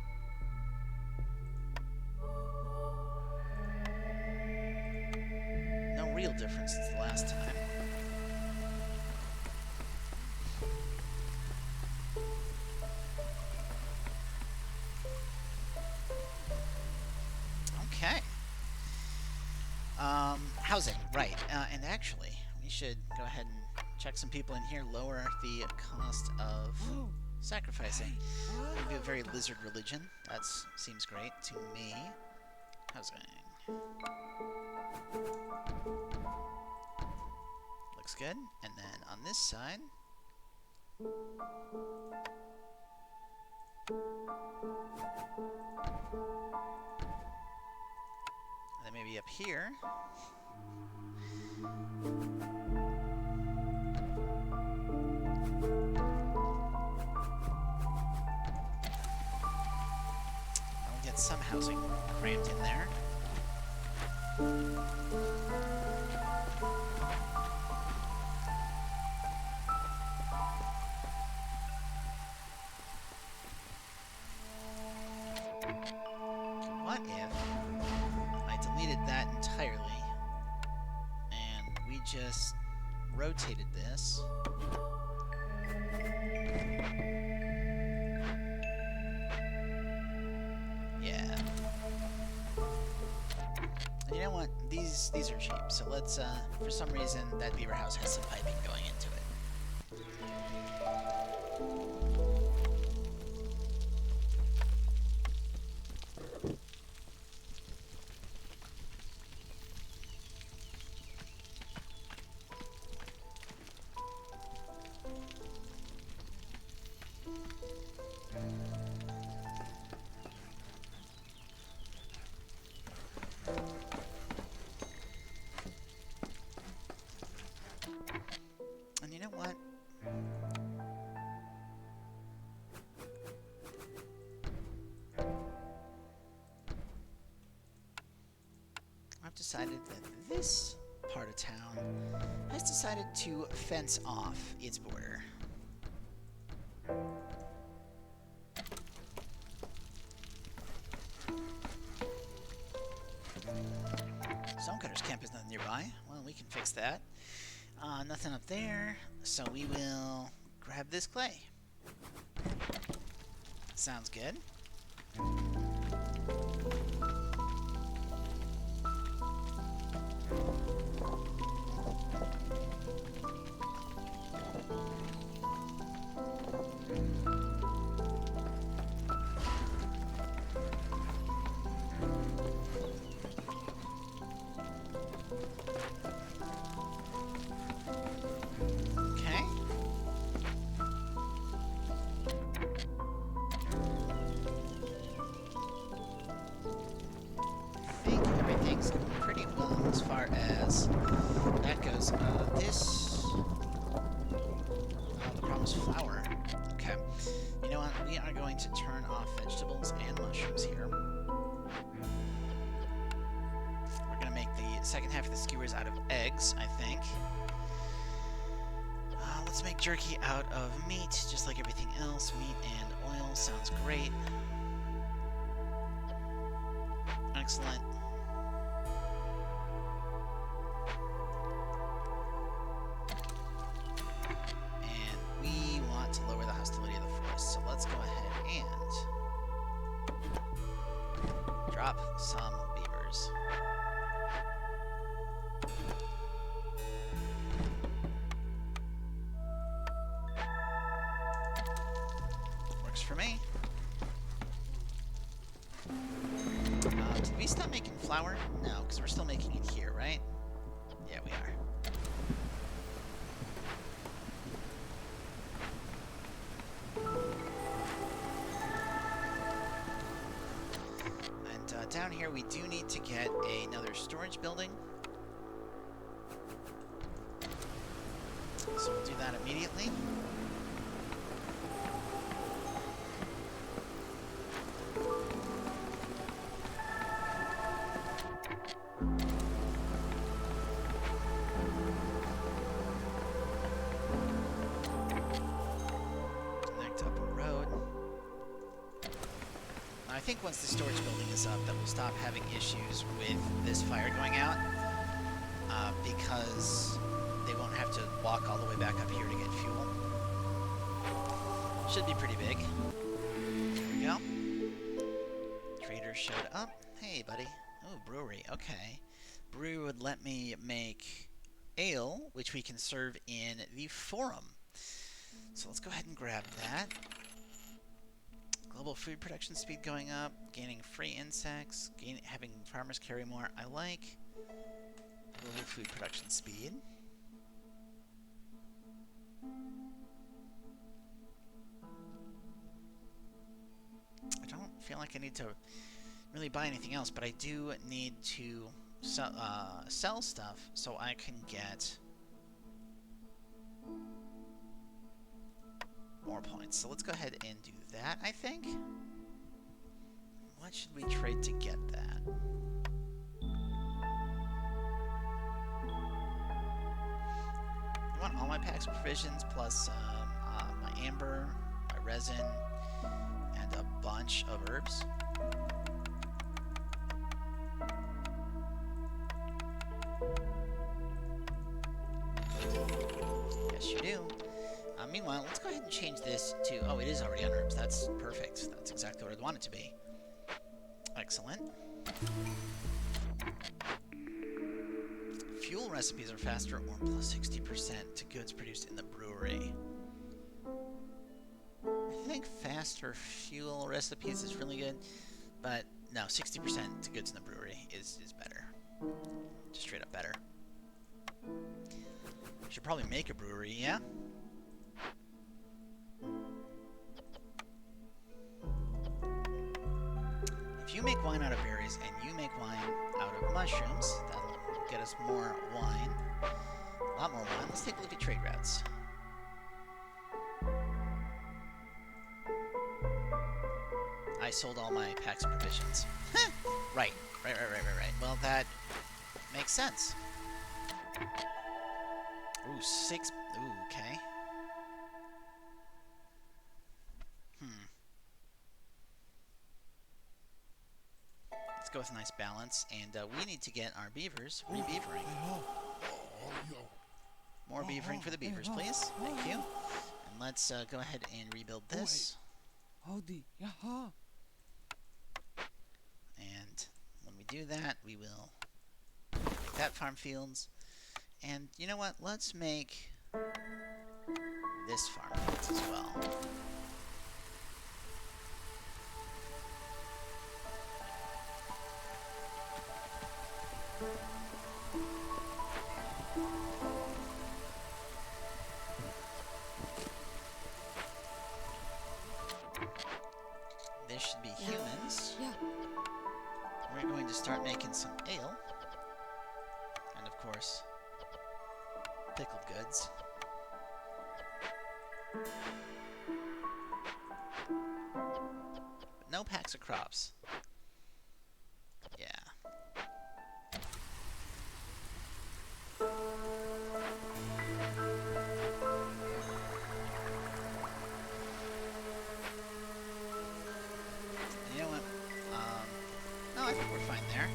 No real difference since the last time. Okay. Housing, right. And actually, we should go ahead and check some people in here, lower the cost of sacrificing. We do a very lizard religion. That seems great to me. Housing. Looks good. And then on this side, and then maybe up here. I'll get some housing crammed in there. What if I deleted that entirely and we just rotated this? Yeah. And you know what? what? These are cheap. So let's, for some reason, that beaver house has some piping going into it. And you know what? I've decided that this part of town has decided to fence off its border. Stonecutter's camp is not nearby. Well, we can fix that. Nothing up there, so we will grab this clay. Sounds good. Okay. I think everything's going pretty well as far as that goes. The promised flour. Okay. You know what? We are going to turn off vegetables and mushrooms here. We're going to make the second half of the skewers out of eggs, I think. Let's make jerky out of meat, just like everything else. Meat and oil sounds great. Excellent. And we want to lower the hostility of the forest, so let's go ahead and drop some beavers. Works for me. Did we stop making flour? No, because we're still making it here, right? Yeah, we are. And down here we do need to get another storage building. So we'll do that immediately. I think once the storage building is up, that we'll stop having issues with this fire going out, because they won't have to walk all the way back up here to get fuel. Should be pretty big. There we go. Trader showed up. Hey, buddy. Oh, brewery. Okay. Brewery would let me make ale, which we can serve in the forum. So let's go ahead and grab that. Global food production speed going up, gaining free insects, having farmers carry more. I like global food production speed. I don't feel like I need to really buy anything else, but I do need to sell stuff so I can get more points. So let's go ahead and do that, I think. What should we trade to get that? I want all my packs of provisions plus my amber, my resin, and a bunch of herbs. Yes, you do. Meanwhile, let's go ahead and change this to... Oh, it is already on herbs. That's perfect. That's exactly what I'd want it to be. Excellent. fuel recipes are faster or plus 60% to goods produced in the brewery. I think faster fuel recipes is really good, but no, 60% to goods in the brewery is better. Just straight up better. Should probably make a brewery, yeah? If you make wine out of berries and you make wine out of mushrooms, that'll get us more wine. A lot more wine. Let's take a look at trade routes. I sold all my packs of provisions. Right. Well, that makes sense. Ooh, 6. Ooh, okay. Let's go with a nice balance, and we need to get our beavers re-beavering. More beavering for the beavers, please. Thank you. And let's go ahead and rebuild this. Howdy, yaha. And when we do that, we will make that farm fields. And you know what? Let's make this farm fields as well. This should be humans. Yeah. We're going to start making some ale. And of course, pickled goods. But no packs of crops. Yeah. You know what? No, I think we're fine there.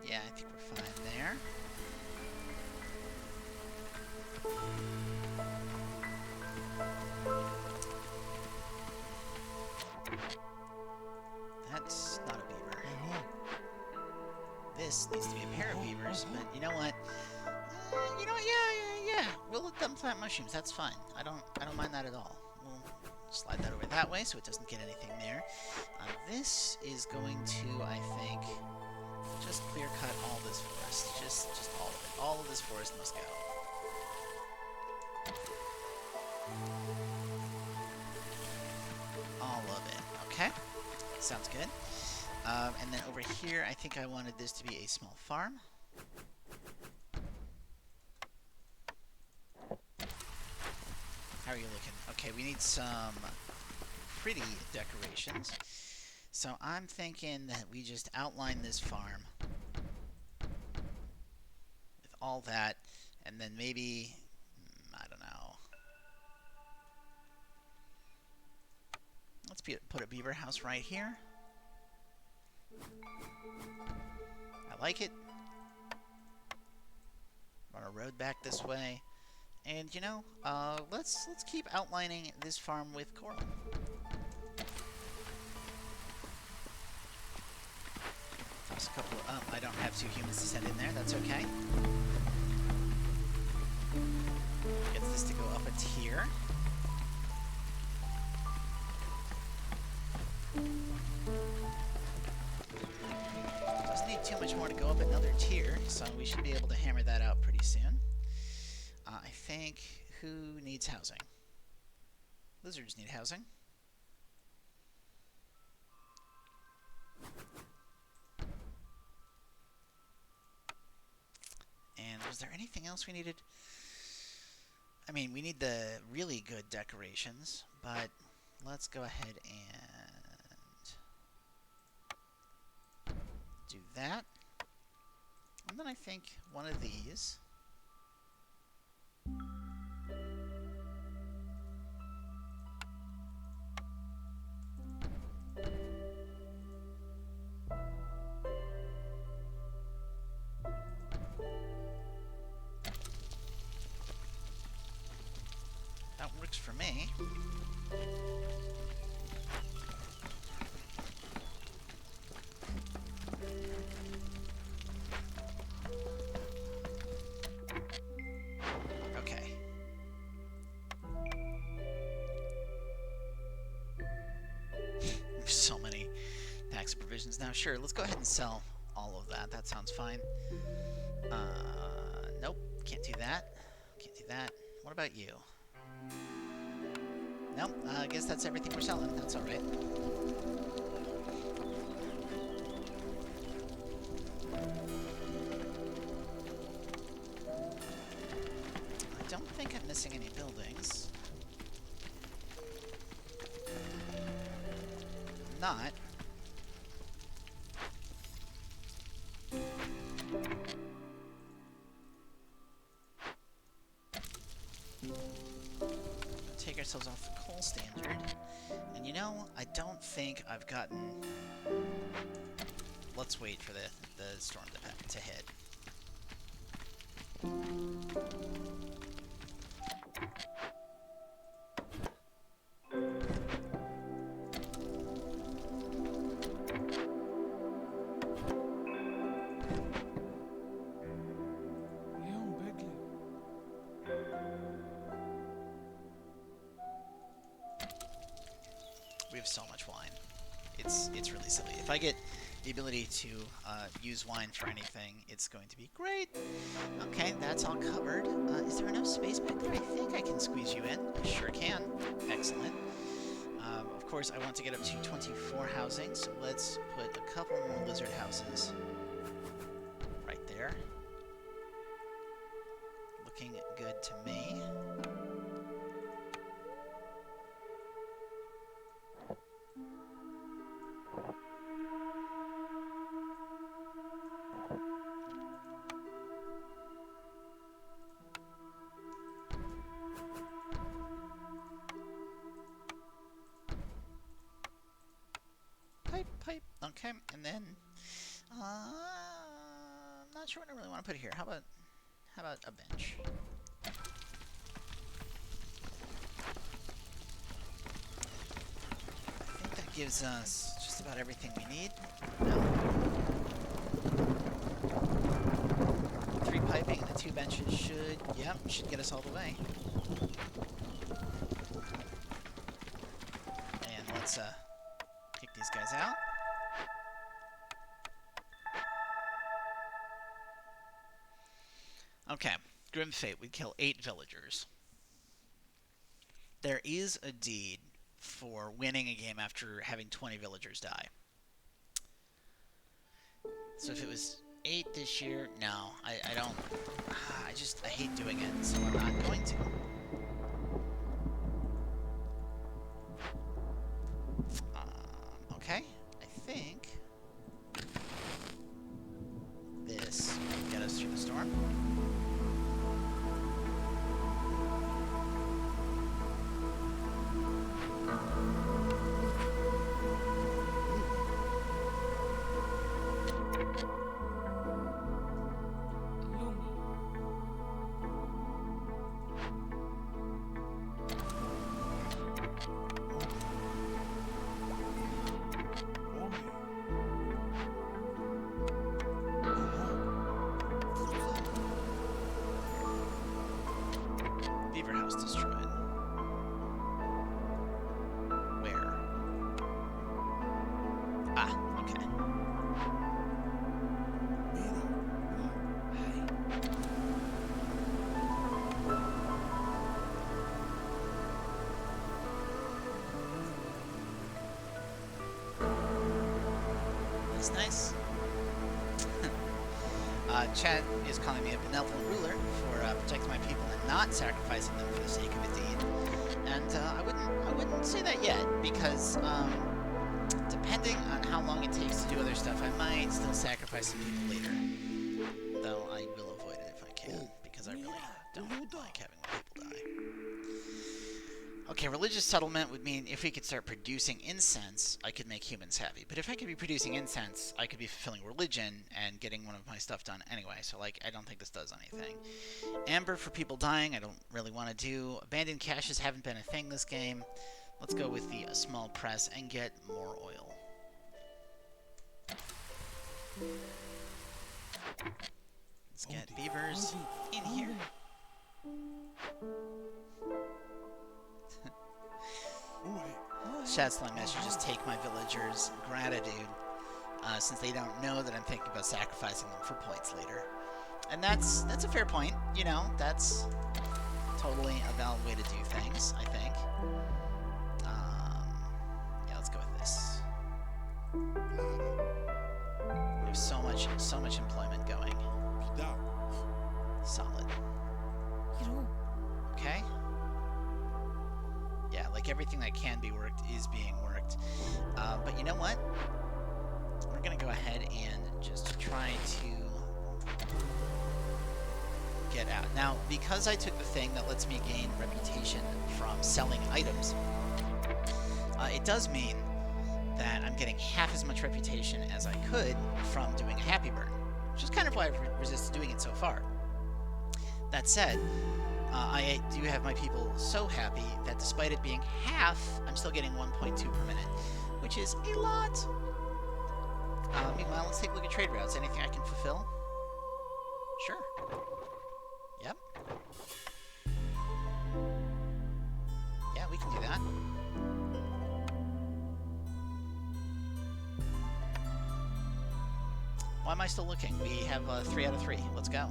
Yeah, I think we're fine there. That's not a beaver. This needs to be a pair of beavers, but you know what? You know what? Yeah. We'll let them plant mushrooms. That's fine. I don't mind that at all. We'll slide that over that way so it doesn't get anything there. This is going to, I think, just clear cut all this forest. Just all of it. All of this forest must go. All of it. Okay. Sounds good. And then over here, I think I wanted this to be a small farm. How are you looking? Okay, we need some pretty decorations. So I'm thinking that we just outline this farm with all that, and then maybe, I don't know. Let's put a beaver house right here. I like it. Run a road back this way. And you know, let's keep outlining this farm with coral. Toss a couple of, I don't have 2 humans to send in there, that's okay. Gets this to go up a tier. Doesn't need too much more to go up another tier, so we should be able to hammer that out pretty soon. I think, who needs housing? Lizards need housing. And was there anything else we needed? I mean, we need the really good decorations, but let's go ahead and do that. And then I think one of these. That works for me. provisions now. Sure, let's go ahead and sell all of that. That sounds fine. Nope, can't do that. Can't do that. What about you? Nope, I guess that's everything we're selling. That's alright. I don't think I'm missing any buildings. Not. Take ourselves off the coal standard. And you know, I don't think I've gotten... Let's wait for the storm to hit. We have so much wine. It's really silly. If I get the ability to use wine for anything, it's going to be great. Okay, that's all covered. Is there enough space back there? I think I can squeeze you in. I sure can. Excellent. Of course, I want to get up to 24 housing, so let's put a couple more lizard houses right there. Looking good to me. Pipe. Okay, and then I'm not sure what I really want to put here. How about a bench? I think that gives us just about everything we need. No. 3 piping and the 2 benches should get us all the way. And let's kick these guys out. Okay, Grim Fate would kill 8 villagers. There is a deed for winning a game after having 20 villagers die. So if it was 8 this year, no, I don't. I hate doing it, so I'm not going to. Okay, I think this will get us through the storm. Beaver house destroyed. Where? Ah, okay. That's nice. Chat is calling me a benevolent ruler for protecting my people and not sacrificing them for the sake of a deed. And I wouldn't say that yet, because depending on how long it takes to do other stuff, I might still sacrifice some people later. Though I will avoid it if I can, because I really don't like having people die. Okay, religious settlement would mean if we could start producing incense, I could make humans happy. But if I could be producing incense, I could be fulfilling religion and getting one of my stuff done anyway. So, like, I don't think this does anything. Amber for people dying, I don't really want to do. Abandoned caches haven't been a thing this game. Let's go with the small press and get more oil. Let's get beavers in here. Chat's telling me I should just take my villagers' gratitude since they don't know that I'm thinking about sacrificing them for points later. And that's a fair point. You know, that's totally a valid way to do things, I think. Yeah, let's go with this. Claro. There's so much employment going. Cuidado. Solid. Hiro. Okay. Yeah, like everything that can be worked is being worked. But you know what? We're gonna go ahead and just try to get out. Now, because I took the thing that lets me gain reputation from selling items, it does mean that I'm getting half as much reputation as I could from doing a happy burn, which is kind of why I've resisted doing it so far. That said, I do have my people so happy that despite it being half, I'm still getting 1.2 per minute, which is a lot. Meanwhile, let's take a look at trade routes. Anything I can fulfill? Sure. Yep. Yeah, we can do that. Why am I still looking? We have 3 out of 3. Let's go.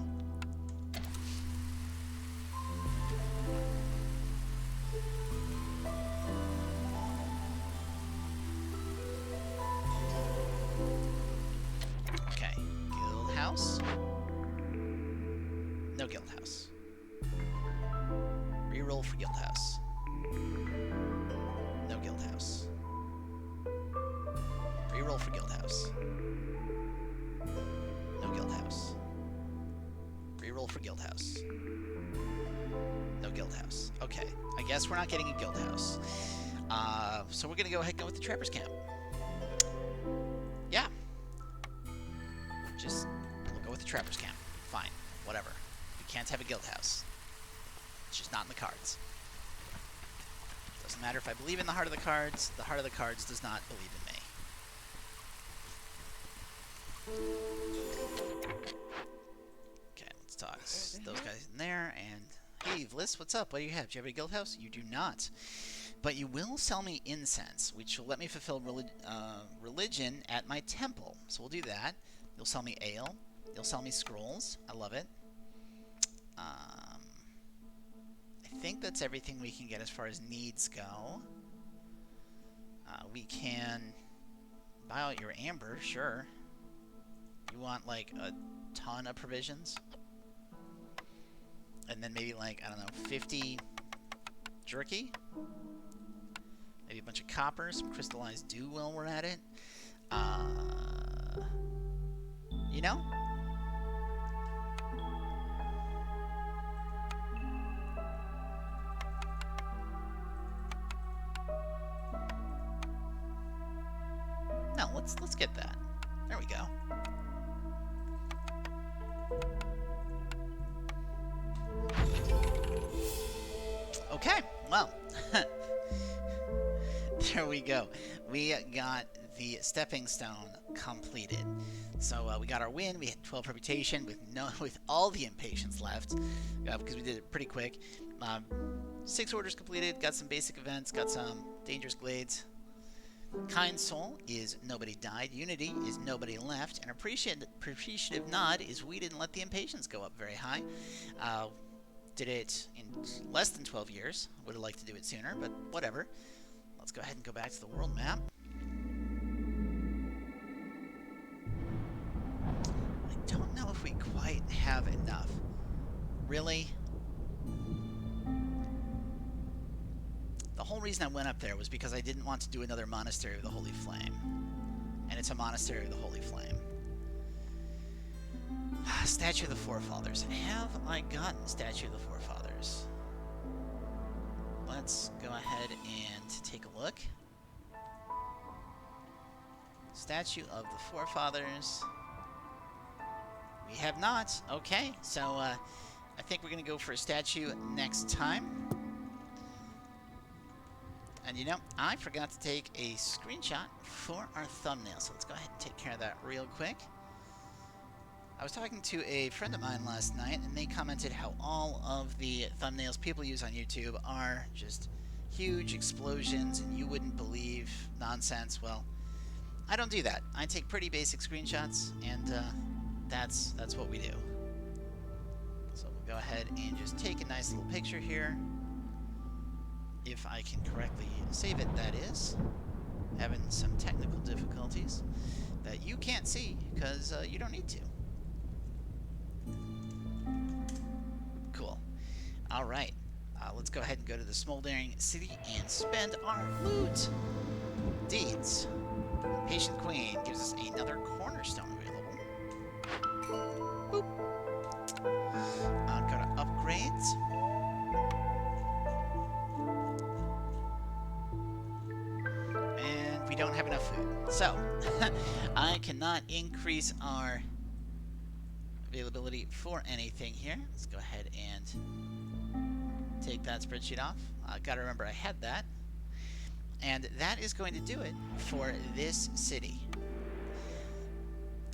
Okay. Guild house. No guild house. Reroll for guild house. No guild house. Reroll for guild house. No guild house. Reroll for guild house. No guild house. Okay. I guess we're not getting a guild house. So we're gonna go ahead and go with the Trappers Camp. Yeah. Just we'll go with the Trappers Camp. Fine. Whatever. We can't have a guild house. It's just not in the cards. Doesn't matter if I believe in the heart of the cards. The heart of the cards does not believe in me. Okay, let's toss those guys in there. And hey, Vliss, what's up? What do you have? Do you have a guild house? You do not. But you will sell me incense, which will let me fulfill religion at my temple. So we'll do that. You'll sell me ale. You'll sell me scrolls. I love it. I think that's everything we can get as far as needs go. We can buy out your amber, sure. You want like a ton of provisions? And then maybe like, I don't know, 50 jerky? Maybe a bunch of copper, some crystallized dew while we're at it. You know? No, let's get that. There we go. Okay, well, there we go. We got the stepping stone completed. So we got our win. We had 12 reputation with all the impatience left because we did it pretty quick. 6 orders completed. Got some basic events. Got some dangerous glades. Kind soul is nobody died. Unity is nobody left. And appreciative nod is we didn't let the impatience go up very high. Did it in less than 12 years. Would have liked to do it sooner, but whatever. Let's go ahead and go back to the world map. I don't know if we quite have enough. Really? The whole reason I went up there was because I didn't want to do another Monastery of the Holy Flame. And it's a Monastery of the Holy Flame. Statue of the Forefathers. Have I gotten Statue of the Forefathers? Let's go ahead and take a look. Statue of the Forefathers. We have not. Okay, so I think we're going to go for a statue next time. And you know, I forgot to take a screenshot for our thumbnail, so let's go ahead and take care of that real quick. I was talking to a friend of mine last night, and they commented how all of the thumbnails people use on YouTube are just huge explosions, and you wouldn't believe nonsense. Well, I don't do that. I take pretty basic screenshots, and that's what we do. So we'll go ahead and just take a nice little picture here. If I can correctly save it, that is. Having some technical difficulties that you can't see because you don't need to. Cool. All right. Let's go ahead and go to the Smoldering City and spend our loot. Deeds. Patient Queen gives us another cornerstone available. Boop. Go to upgrades. And we don't have enough food. So, I cannot increase our availability for anything here. Let's go ahead and take that spreadsheet off. Gotta remember I had that. And that is going to do it for this city.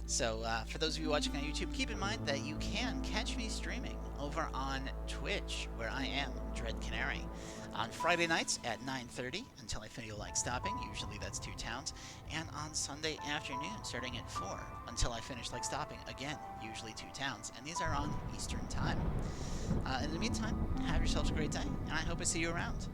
So, for those of you watching on YouTube, keep in mind that you can catch me streaming over on Twitch, where I am Dread Canary, on Friday nights at 9:30 until I feel like stopping. Usually that's 2 towns. And on Sunday afternoon, starting at 4 until I finish like stopping. Again, usually 2 towns. And these are on Eastern Time. In the meantime, have yourselves a great day, and I hope I see you around.